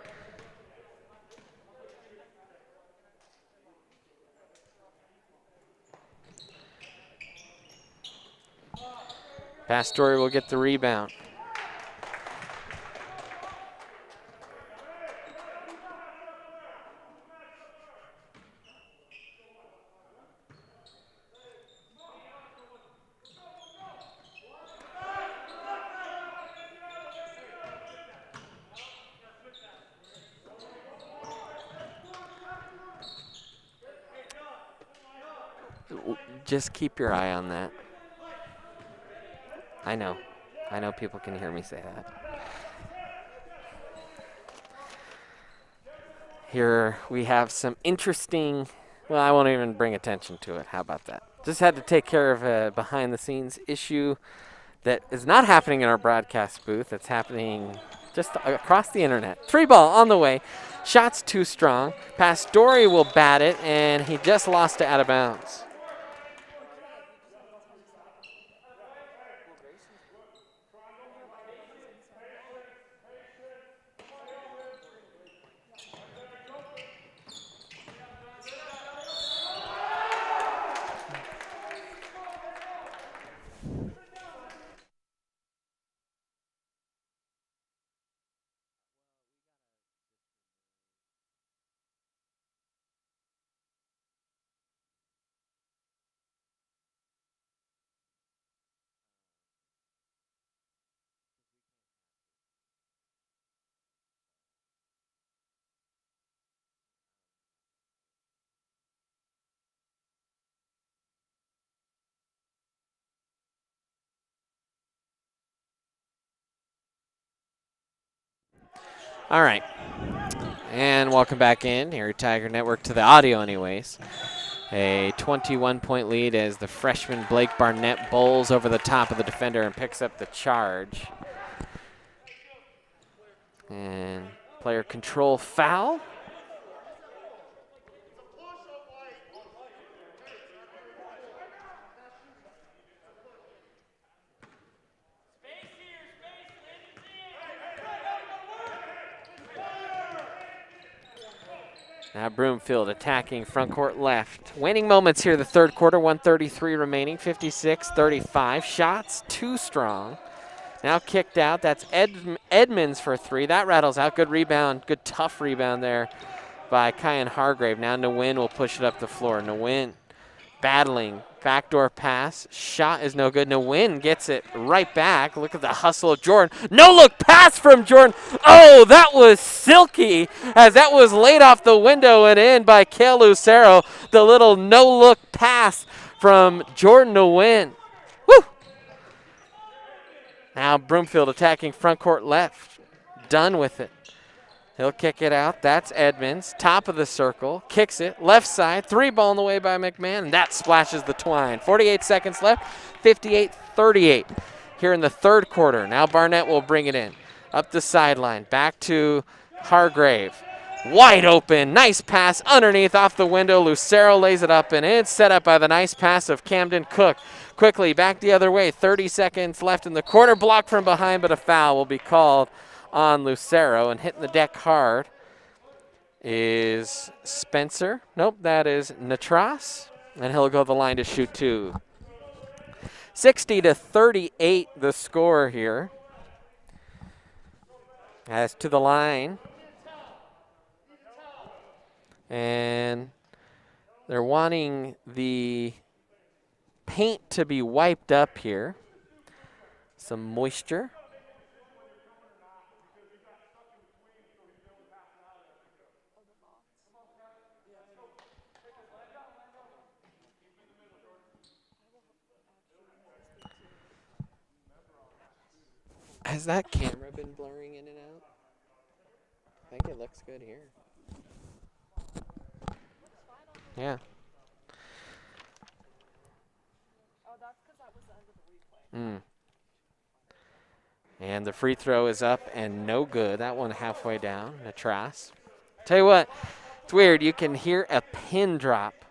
Pastore will get the rebound. Just keep your eye on that. I know people can hear me say that. Here we have some interesting, well, I won't even bring attention to it. How about that? Just had to take care of a behind-the-scenes issue that is not happening in our broadcast booth. It's happening just across the internet. Three ball on the way. Shot's too strong. Pastore will bat it, and he just lost it out of bounds. All right. And welcome back in here at Tiger Network to the audio anyways. A 21-point lead as the freshman Blake Barnett bowls over the top of the defender and picks up the charge. And player control foul. Now Broomfield attacking front court left. Waning moments here the third quarter, 1:33 remaining, 56-35. Shots too strong. Now kicked out, that's Edmonds for three. That rattles out, good rebound, good tough rebound there by Kyan Hargrave. Now Nguyen will push it up the floor. Nguyen battling, backdoor pass. Shot is no good. Nguyen gets it right back. Look at the hustle of Jordan. No-look pass from Jordan. Oh, that was silky as that was laid off the window and in by Kale Lucero. The little no-look pass from Jordan Nguyen. Woo! Now Broomfield attacking front court left. Done with it. He'll kick it out. That's Edmonds. Top of the circle. Kicks it. Left side. Three ball in the way by McMahon. And that splashes the twine. 48 seconds left. 58-38 here in the third quarter. Now Barnett will bring it in. Up the sideline. Back to Hargrave. Wide open. Nice pass underneath off the window. Lucero lays it up and in. Set up by the nice pass of Camden Cook. Quickly back the other way. 30 seconds left in the quarter. Blocked from behind, but a foul will be called on Lucero, and hitting the deck hard is Spencer. Nope, that is Natras, and he'll go the line to shoot two. 60-38 the score here. As to the line, and they're wanting the paint to be wiped up here. Some moisture. Has that camera been blurring in and out? I think it looks good here. Yeah. And the free throw is up and no good. That one halfway down. Natras. Tell you what, it's weird. You can hear a pin drop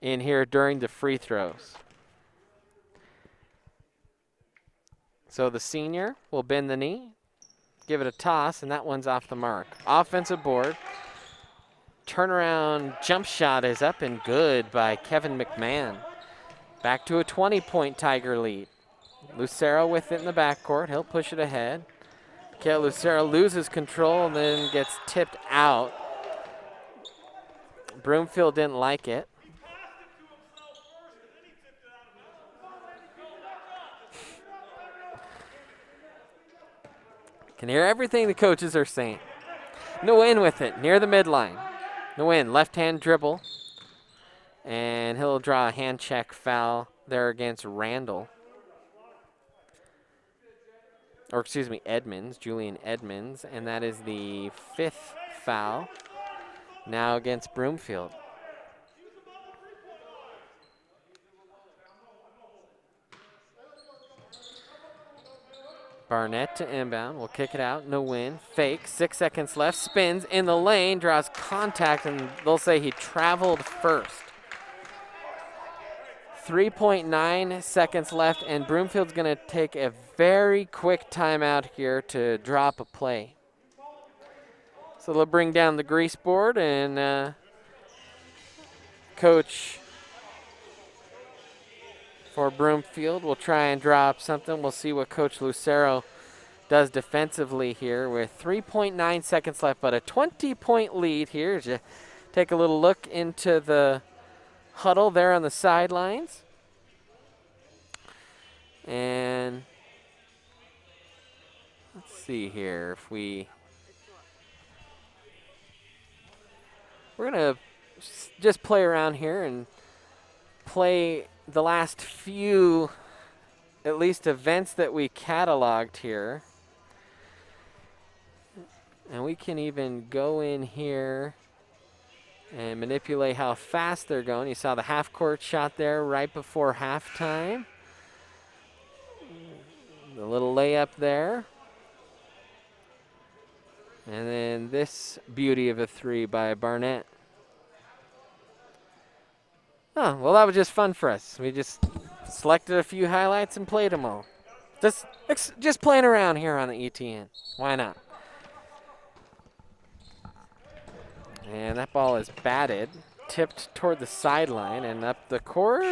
in here during the free throws. So the senior will bend the knee, give it a toss, and that one's off the mark. Offensive board. Turnaround jump shot is up and good by Kevin McMahon. Back to a 20-point Tiger lead. Lucero with it in the backcourt. He'll push it ahead. Kale Lucero loses control and then gets tipped out. Broomfield didn't like it. Can hear everything the coaches are saying. Nguyen with it, near the midline. Nguyen, left-hand dribble. And he'll draw a hand check foul there against Randall. Or excuse me, Edmonds, Julian Edmonds. And that is the fifth foul now against Broomfield. Barnett to inbound, will kick it out, no win, fake, 6 seconds left, spins in the lane, draws contact, and they'll say he traveled first. 3.9 seconds left, and Broomfield's gonna take a very quick timeout here to drop a play. So they'll bring down the grease board, and coach for Broomfield will try and drop something. We'll see what Coach Lucero does defensively here with 3.9 seconds left, but a 20-point lead here. As you take a little look into the huddle there on the sidelines. And let's see here if we're going to just play around here and play the last few, at least, events that we cataloged here. And we can even go in here and manipulate how fast they're going. You saw the half-court shot there right before halftime. The little layup there. And then this beauty of a three by Barnett. Oh, well, that was just fun for us. We just selected a few highlights and played them all. Just playing around here on the ETN. Why not? And that ball is batted, tipped toward the sideline and up the court.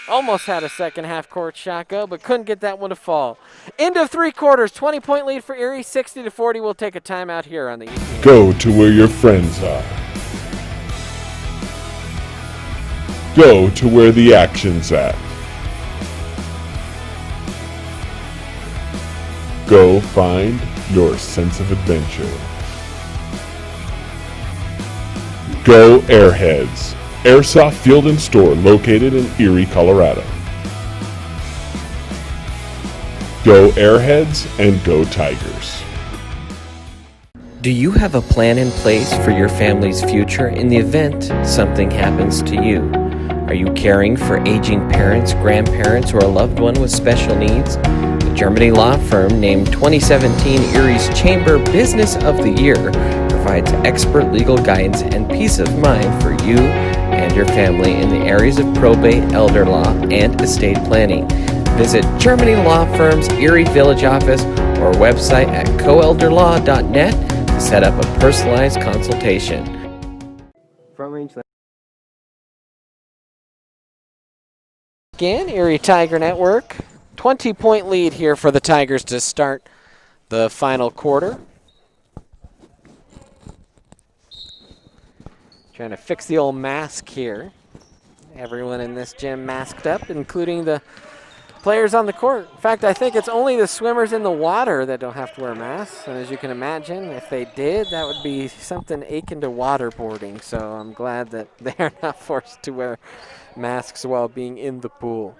Almost had a second half court shot go, but couldn't get that one to fall. End of 3 quarters, 20-point lead for Erie, 60-40. We'll take a timeout here on the ETN. Go to where your friends are. Go to where the action's at. Go find your sense of adventure. Go Airheads, Airsoft Field and Store located in Erie, Colorado. Go Airheads and go Tigers. Do you have a plan in place for your family's future in the event something happens to you? Are you caring for aging parents, grandparents, or a loved one with special needs? The Germany law firm named 2017 Erie's Chamber Business of the Year provides expert legal guidance and peace of mind for you and your family in the areas of probate, elder law, and estate planning. Visit Germany Law Firm's Erie Village office or website at coelderlaw.net to set up a personalized consultation. Front Range Again, Erie Tiger Network. 20-point lead here for the Tigers to start the final quarter. Trying to fix the old mask here. Everyone in this gym masked up, including the players on the court. In fact, I think it's only the swimmers in the water that don't have to wear masks. And as you can imagine, if they did, that would be something akin to waterboarding. So I'm glad that they are not forced to wear masks while being in the pool.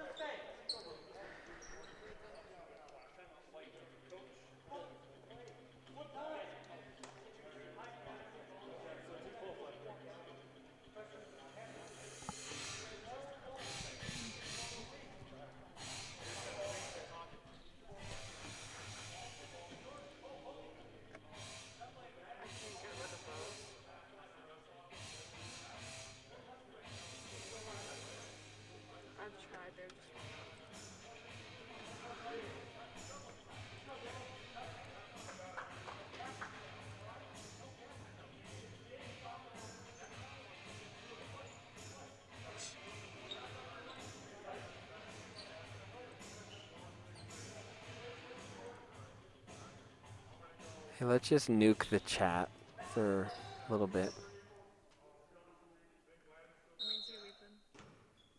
Hey, let's just nuke the chat for a little bit.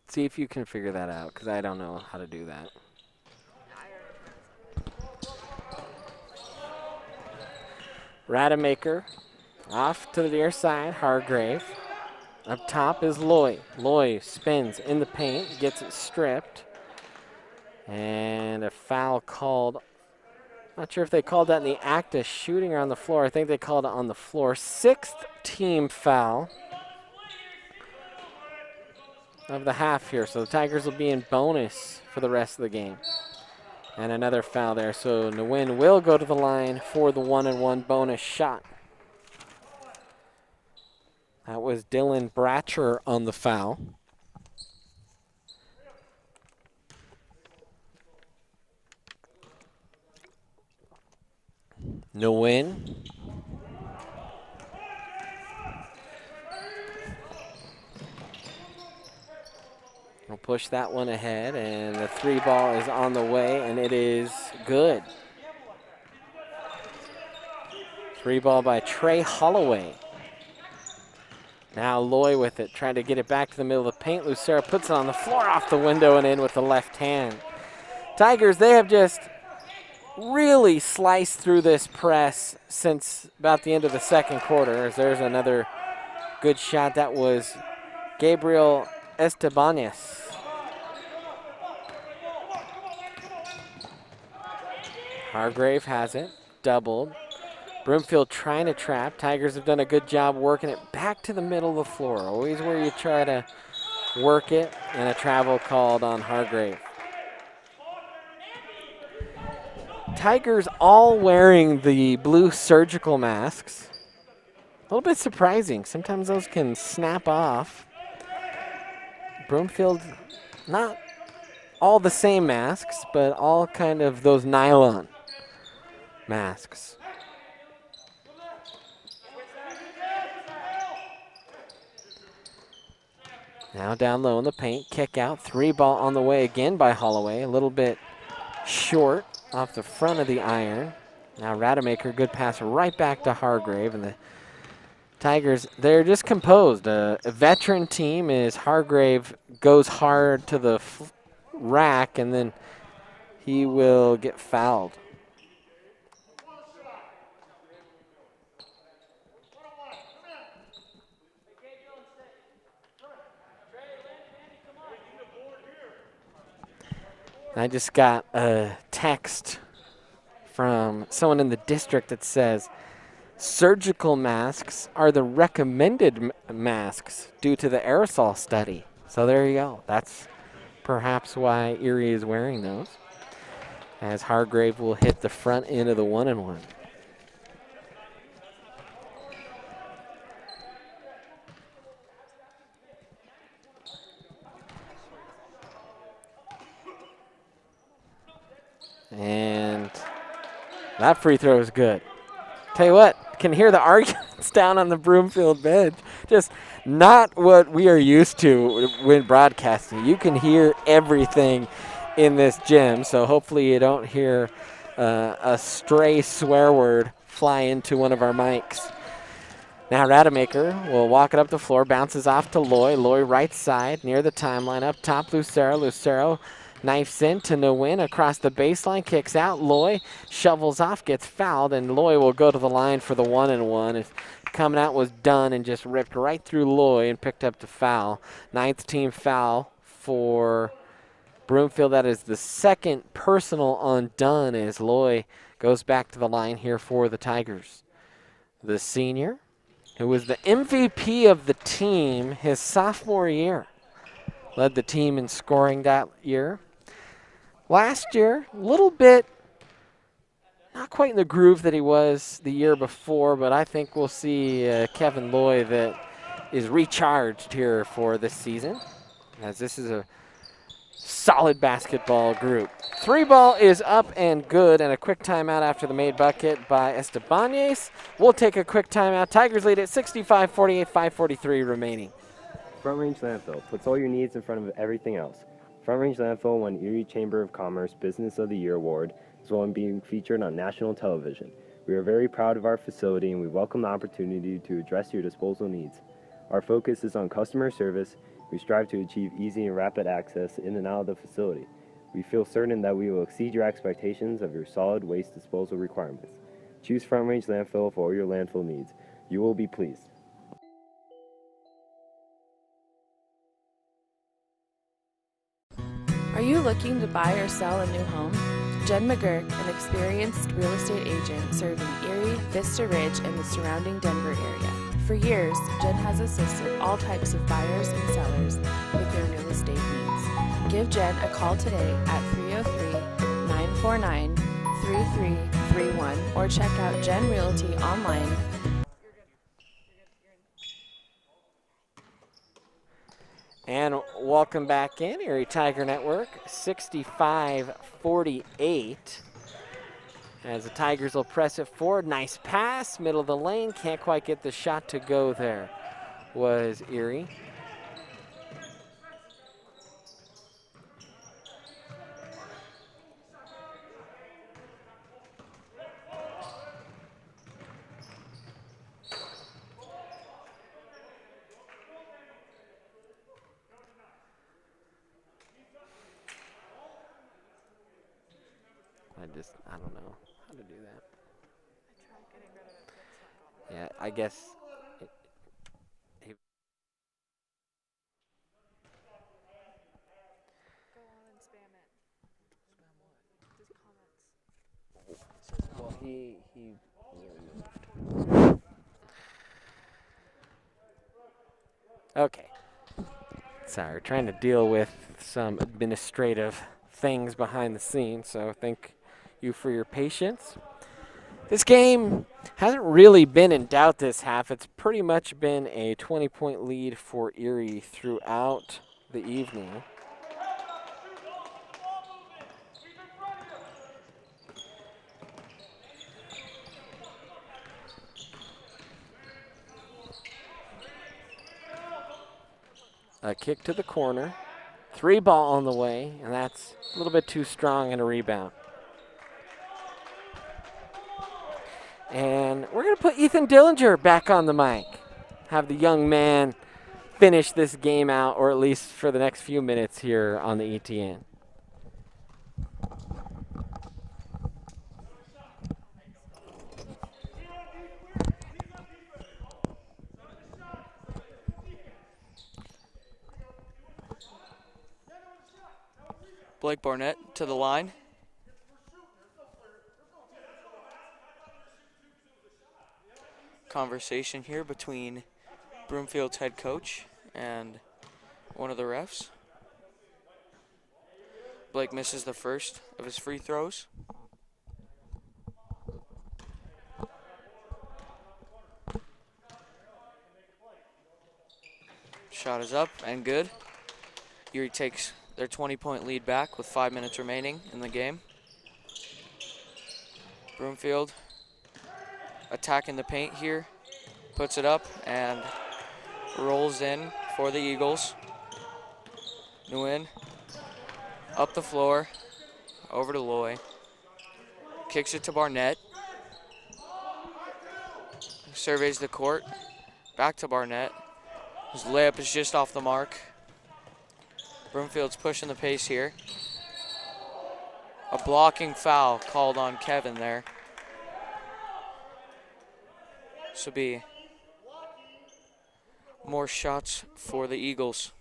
See if you can figure that out, because I don't know how to do that. Rademacher off to the near side, Hargrave. Up top is Loy. Loy spins in the paint, gets it stripped. And a foul called. Not sure if they called that in the act of shooting or on the floor. I think they called it on the floor. 6th team foul of the half here. So the Tigers will be in bonus for the rest of the game. And another foul there. So Nguyen will go to the line for the 1-and-1 bonus shot. That was Dylan Bratcher on the foul. Nguyen. We'll push that one ahead, and the 3 ball is on the way, and it is good. 3 ball by Trey Holloway. Now Loy with it, trying to get it back to the middle of the paint. Lucero puts it on the floor, off the window, and in with the left hand. Tigers, they have just really sliced through this press since about the end of the second quarter. As there's another good shot. That was Gabriel Estebanez. Hargrave has it, doubled. Broomfield trying to trap. Tigers have done a good job working it back to the middle of the floor. Always where you try to work it, and a travel called on Hargrave. Tigers all wearing the blue surgical masks. A little bit surprising. Sometimes those can snap off. Broomfield, not all the same masks, but all kind of those nylon masks. Now down low in the paint, kick out, 3-ball on the way again by Holloway. A little bit short off the front of the iron. Now Rademacher, good pass right back to Hargrave, and the Tigers, they're just composed. A veteran team is Hargrave goes hard to the rack, and then he will get fouled. I just got a text from someone in the district that says surgical masks are the recommended masks due to the aerosol study. So there you go. That's perhaps why Erie is wearing those, as Hargrave will hit the front end of the 1-and-1. And that free throw is good. Tell you what, can hear the arguments down on the Broomfield bench. Just not what we are used to when broadcasting. You can hear everything in this gym, so hopefully you don't hear a stray swear word fly into one of our mics. Now Rademacher will walk it up the floor, bounces off to Loy. Loy right side, near the timeline, up top Lucero. Lucero knifes in to Nguyen across the baseline, kicks out. Loy shovels off, gets fouled, and Loy will go to the line for the 1-and-1. His coming out was done and just ripped right through Loy and picked up the foul. 9th team foul for Broomfield. That is the second personal on Dunn as Loy goes back to the line here for the Tigers. The senior, who was the MVP of the team his sophomore year, led the team in scoring that year. Last year, a little bit, not quite in the groove that he was the year before, but I think we'll see Kevin Loy that is recharged here for this season, as this is a solid basketball group. 3-ball is up and good, and a quick timeout after the made bucket by Estebanez. We'll take a quick timeout. Tigers lead at 65-48, 5:43 remaining. Front Range Landfill puts all your needs in front of everything else. Front Range Landfill won Erie Chamber of Commerce Business of the Year Award, as well as being featured on national television. We are very proud of our facility, and we welcome the opportunity to address your disposal needs. Our focus is on customer service. We strive to achieve easy and rapid access in and out of the facility. We feel certain that we will exceed your expectations of your solid waste disposal requirements. Choose Front Range Landfill for all your landfill needs. You will be pleased. Are you looking to buy or sell a new home? Jen McGurk, an experienced real estate agent serving Erie, Vista Ridge, and the surrounding Denver area. For years, Jen has assisted all types of buyers and sellers with their real estate needs. Give Jen a call today at 303-949-3331 or check out Jen Realty online. And welcome back in, Erie Tiger Network, 65-48. As the Tigers will press it forward. Nice pass, middle of the lane. Can't quite get the shot to go there, was Erie. I don't know how to do that. Yeah, I guess. Well, he was removed. Okay. Sorry, we're trying to deal with some administrative things behind the scenes, so thank you for your patience. This game hasn't really been in doubt this half. It's pretty much been a 20-point lead for Erie throughout the evening. A kick to the corner. 3 ball on the way, and that's a little bit too strong in a rebound. And we're going to put Ethan Dillinger back on the mic. Have the young man finish this game out, or at least for the next few minutes here on the ETN. Blake Barnett to the line. Conversation here between Broomfield's head coach and one of the refs. Blake misses the first of his free throws. Shot is up and good. Erie takes their 20-point lead back with 5 minutes remaining in the game. Broomfield attacking the paint here, puts it up and rolls in for the Eagles. Nguyen up the floor, over to Loy. Kicks it to Barnett. Surveys the court, back to Barnett. His layup is just off the mark. Broomfield's pushing the pace here. A blocking foul called on Kevin there. This will be more shots for the Eagles.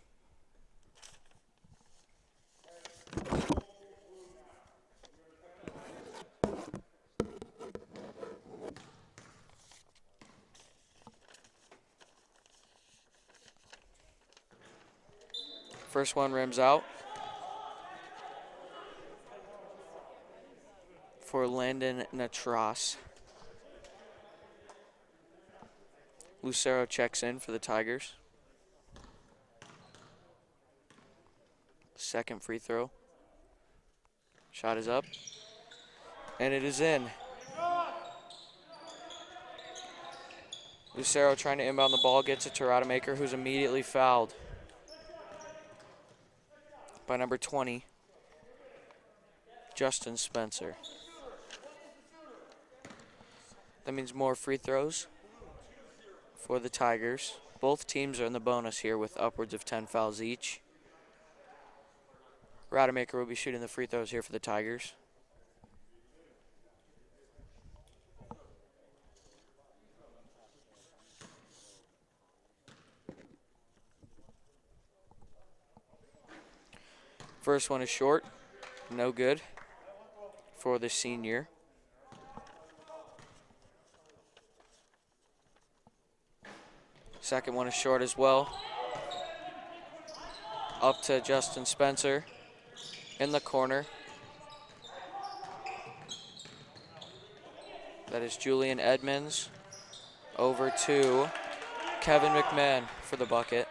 First one rims out for Landon Natras. Lucero checks in for the Tigers. Second free throw. Shot is up. And it is in. Lucero trying to inbound the ball, gets it to Rademacher, who's immediately fouled by number 20, Justin Spencer. That means more free throws for the Tigers. Both teams are in the bonus here with upwards of 10 fouls each. Rademacher will be shooting the free throws here for the Tigers. First one is short, no good for the senior. Second one is short as well. Up to Justin Spencer in the corner. That is Julian Edmonds over to Kevin McMahon for the bucket.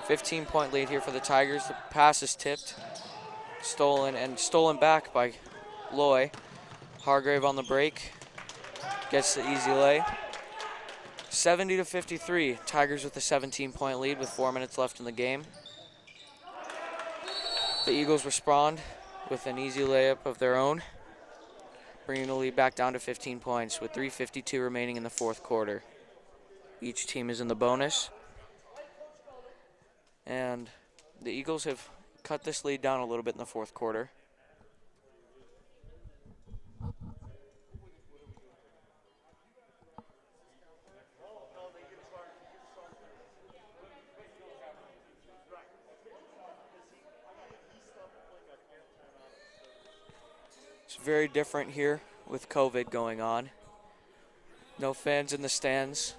15-point lead here for the Tigers. The pass is tipped, stolen back by Loy. Hargrave on the break, gets the easy lay. 70-53, Tigers with a 17-point lead with 4 minutes left in the game. The Eagles respond with an easy layup of their own, bringing the lead back down to 15 points with 3:52 remaining in the fourth quarter. Each team is in the bonus. And the Eagles have cut this lead down a little bit in the fourth quarter. It's very different here with COVID going on. No fans in the stands.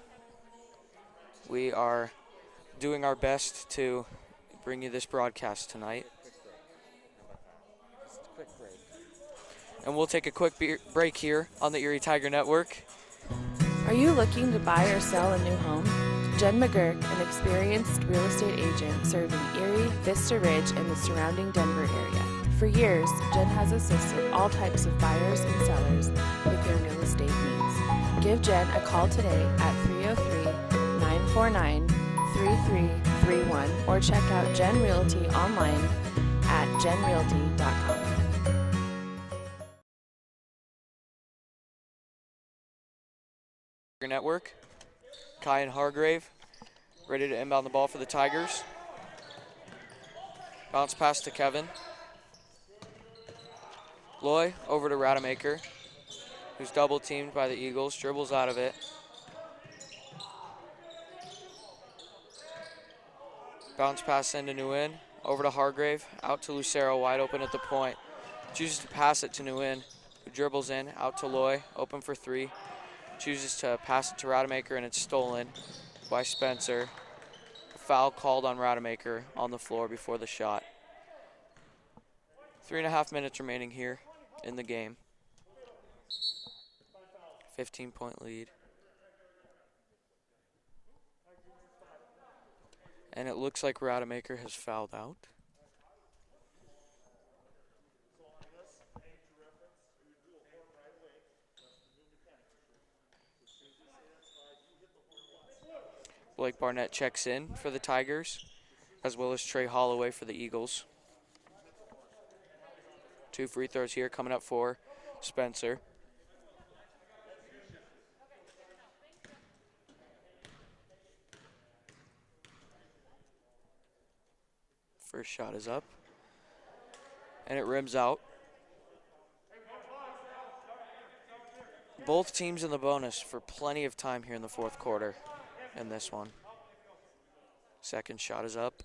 We are doing our best to bring you this broadcast tonight. Quick break. And we'll take a quick break here on the Erie Tiger Network. Are you looking to buy or sell a new home? Jen McGurk, an experienced real estate agent serving Erie, Vista Ridge, and the surrounding Denver area. For years, Jen has assisted all types of buyers and sellers with their real estate needs. Give Jen a call today at 303-949-3331 or check out Jen Realty online at jenrealty.com. Network. Kyan Hargrave ready to inbound the ball for the Tigers. Bounce pass to Kevin. Loy over to Rademacher, who's double teamed by the Eagles, dribbles out of it. Bounce pass into Nguyen, over to Hargrave, out to Lucero, wide open at the point. Chooses to pass it to Nguyen, who dribbles in, out to Loy, open for three. Chooses to pass it to Rademacher, and it's stolen by Spencer. A foul called on Rademacher on the floor before the shot. 3.5 minutes remaining here in the game. 15-point lead. And it looks like Rademacher has fouled out. Blake Barnett checks in for the Tigers, as well as Trey Holloway for the Eagles. 2 free throws here coming up for Spencer. First shot is up, and it rims out. Both teams in the bonus for plenty of time here in the fourth quarter in this one. Second shot is up,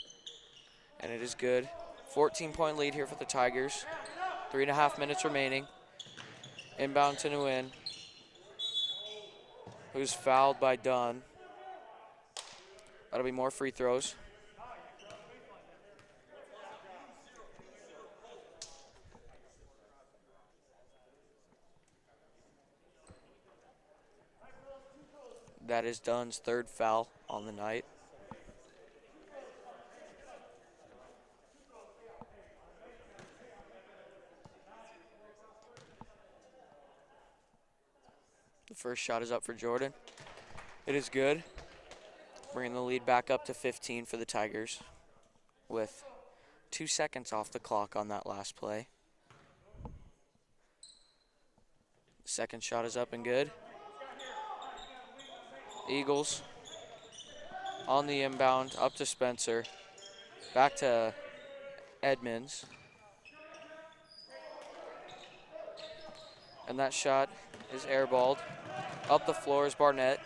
and it is good. 14-point lead here for the Tigers. 3.5 minutes remaining. Inbound to Nguyen, who's fouled by Dunn. That'll be more free throws. That is Dunn's third foul on the night. The first shot is up for Jordan. It is good, bringing the lead back up to 15 for the Tigers with 2 seconds off the clock on that last play. Second shot is up and good. Eagles on the inbound, up to Spencer, back to Edmonds. And that shot is airballed. Up the floor is Barnett.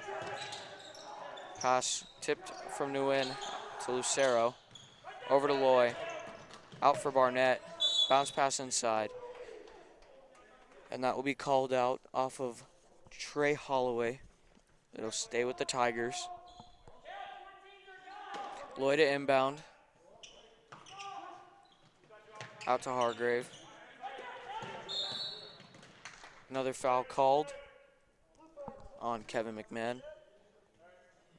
Pass tipped from Nguyen to Lucero. Over to Loy. Out for Barnett. Bounce pass inside. And that will be called out off of Trey Holloway. It'll stay with the Tigers. Loy to inbound. Out to Hargrave. Another foul called on Kevin McMahon.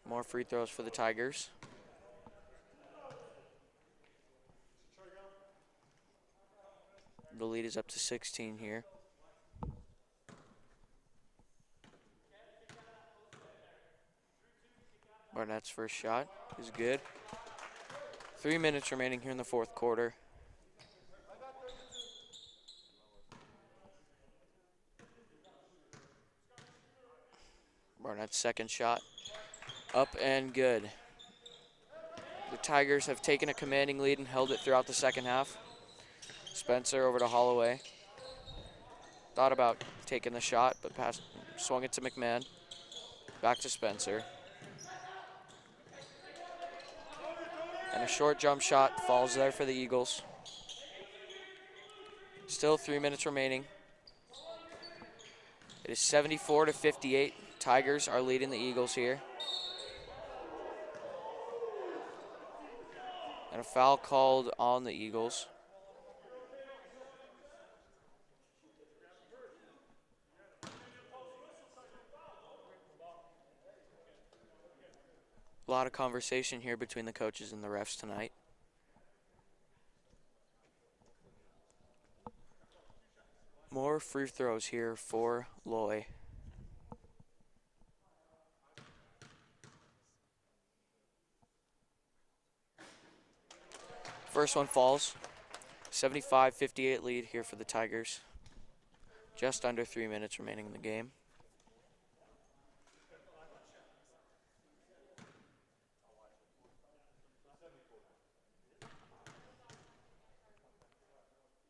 More free throws for the Tigers. The lead is up to 16 here. Barnett's first shot is good. 3 minutes remaining here in the fourth quarter. Barnett's second shot up and good. The Tigers have taken a commanding lead and held it throughout the second half. Spencer over to Holloway. Thought about taking the shot, but swung it to McMahon. Back to Spencer. And a short jump shot falls there for the Eagles. Still 3 minutes remaining. It is 74-58. Tigers are leading the Eagles here. And a foul called on the Eagles. A lot of conversation here between the coaches and the refs tonight. More free throws here for Loy. First one falls. 75-58 lead here for the Tigers. Just under 3 minutes remaining in the game.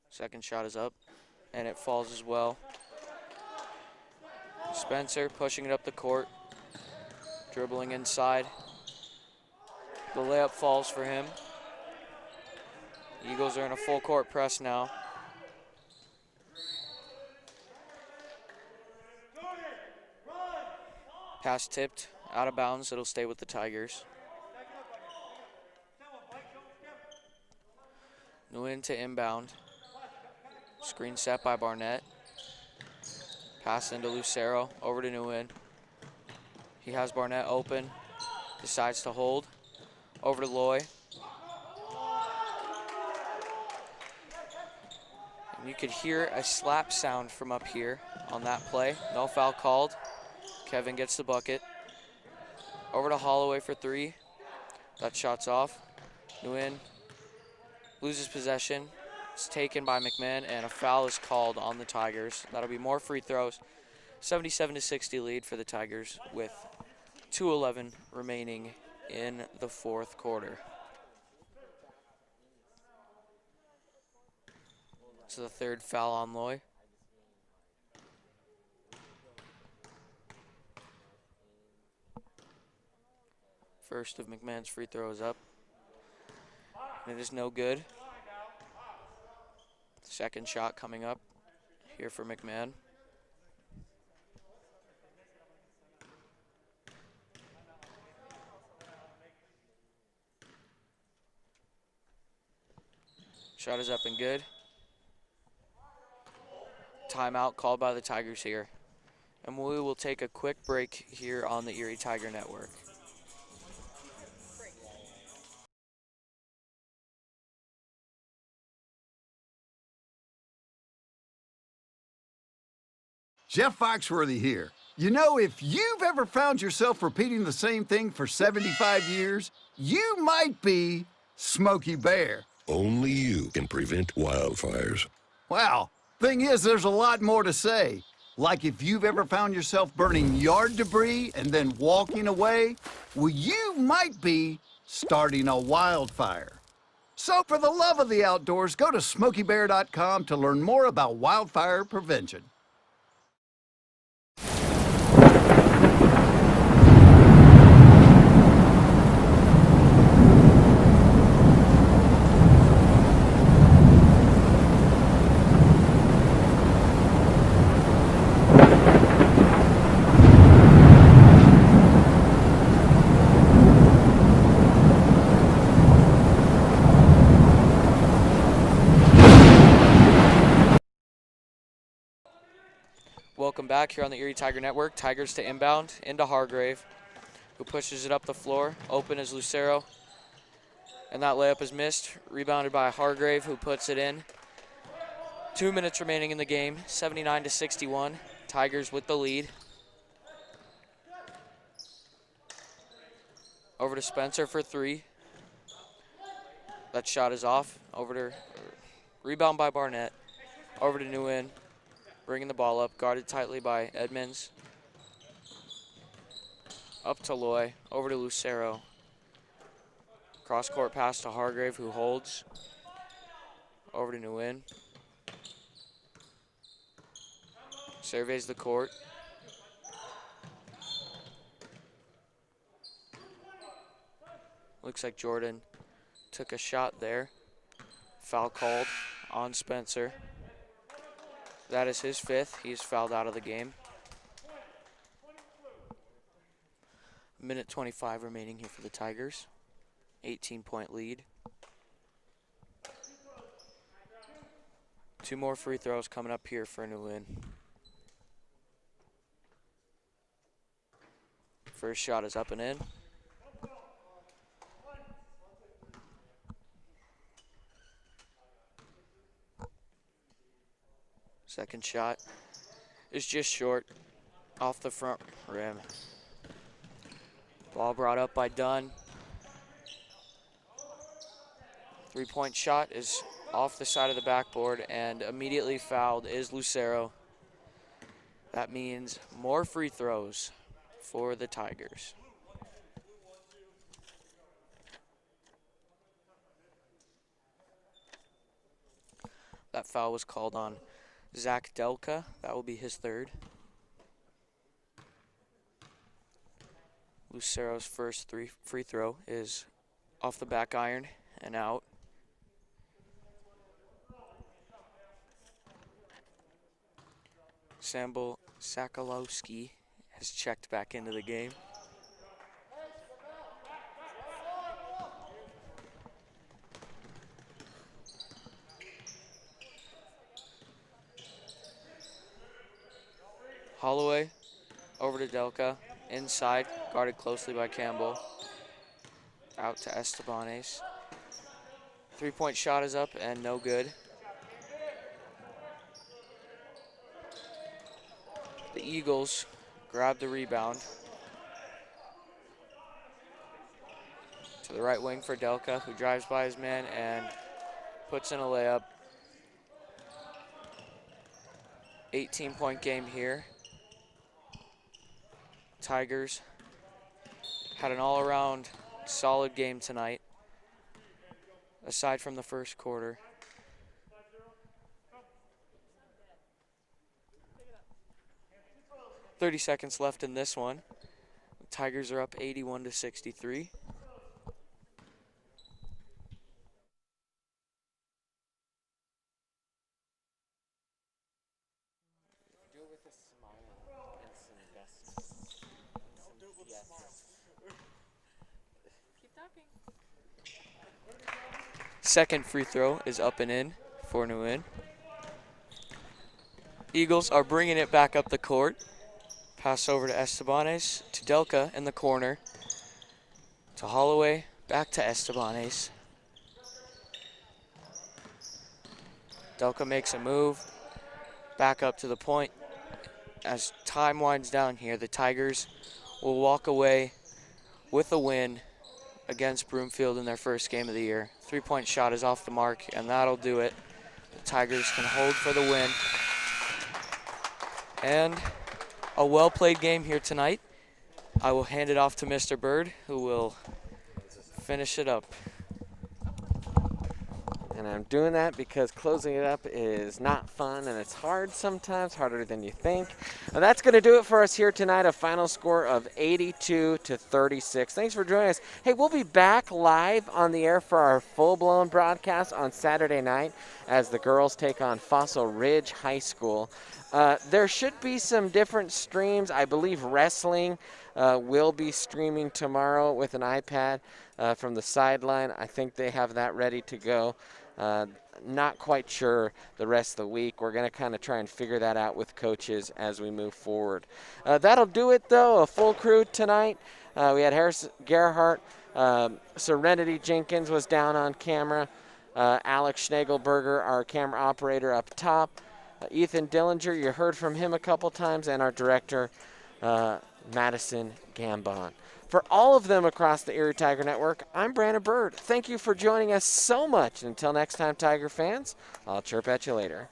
Second shot is up, and it falls as well. Spencer pushing it up the court, dribbling inside. The layup falls for him. Eagles are in a full court press now. Pass tipped, out of bounds. It'll stay with the Tigers. Nguyen to inbound. Screen set by Barnett. Pass into Lucero, over to Nguyen. He has Barnett open, decides to hold. Over to Loy. And you could hear a slap sound from up here on that play. No foul called. Kevin gets the bucket. Over to Holloway for three. That shot's off. Nguyen loses possession. It's taken by McMahon, and a foul is called on the Tigers. That'll be more free throws. 77-60 lead for the Tigers with 2:11 remaining in the fourth quarter. So the third foul on Loy. First of McMahon's free throws up. And it is no good. Second shot coming up here for McMahon. Shot is up and good. Timeout called by the Tigers here. And we will take a quick break here on the Erie Tiger Network. Jeff Foxworthy here. You know, if you've ever found yourself repeating the same thing for 75 years, you might be Smokey Bear. Only you can prevent wildfires. Well, thing is, there's a lot more to say. Like if you've ever found yourself burning yard debris and then walking away, well, you might be starting a wildfire. So for the love of the outdoors, go to SmokeyBear.com to learn more about wildfire prevention. Welcome back here on the Erie Tiger Network. Tigers to inbound into Hargrave, who pushes it up the floor. Open is Lucero. And that layup is missed. Rebounded by Hargrave, who puts it in. 2 minutes remaining in the game. 79-61. Tigers with the lead. Over to Spencer for three. That shot is off. Over to rebound by Barnett. Over to Nguyen. Bringing the ball up, guarded tightly by Edmonds. Up to Loy, over to Lucero. Cross-court pass to Hargrave, who holds. Over to Nguyen. Surveys the court. Looks like Jordan took a shot there. Foul called on Spencer. That is his fifth. He's fouled out of the game. Minute 25 remaining here for the Tigers. 18-point lead. 2 more free throws coming up here for New Lynn. First shot is up and in. Second shot is just short, off the front rim. Ball brought up by Dunn. 3-point shot is off the side of the backboard, and immediately fouled is Lucero. That means more free throws for the Tigers. That foul was called on Zach Delka. That will be his third. Lucero's first free throw is off the back iron and out. Sambo Sakalowski has checked back into the game. Holloway over to Delka, inside, guarded closely by Campbell. Out to Estebanes. 3-point shot is up and no good. The Eagles grab the rebound. To the right wing for Delka, who drives by his man and puts in a layup. 18-point game here. Tigers had an all-around solid game tonight, aside from the first quarter. "30 seconds left in this one. The Tigers are up 81-63. Second free throw is up and in for New Lynn. Eagles are bringing it back up the court. Pass over to Estebanes, to Delka in the corner, to Holloway, back to Estebanes. Delka makes a move, back up to the point. As time winds down here, the Tigers will walk away with a win against Broomfield in their first game of the year. 3-point shot is off the mark, and that'll do it. The Tigers can hold for the win. And a well-played game here tonight. I will hand it off to Mr. Bird, who will finish it up. And I'm doing that because closing it up is not fun, and it's hard sometimes, harder than you think. And that's going to do it for us here tonight, a final score of 82-36. Thanks for joining us. Hey, we'll be back live on the air for our full-blown broadcast on Saturday night as the girls take on Fossil Ridge High School. There should be some different streams. I believe wrestling will be streaming tomorrow with an iPad from the sideline. I think they have that ready to go. Not quite sure the rest of the week. We're going to kind of try and figure that out with coaches as we move forward. That'll do it, though. A full crew tonight. We had Harris Gerhardt. Serenity Jenkins was down on camera. Alex Schnagelberger, our camera operator, up top. Ethan Dillinger, you heard from him a couple times, and our director, Madison Gambon. For all of them across the Erie Tiger Network, I'm Brandon Bird. Thank you for joining us so much. Until next time, Tiger fans, I'll chirp at you later.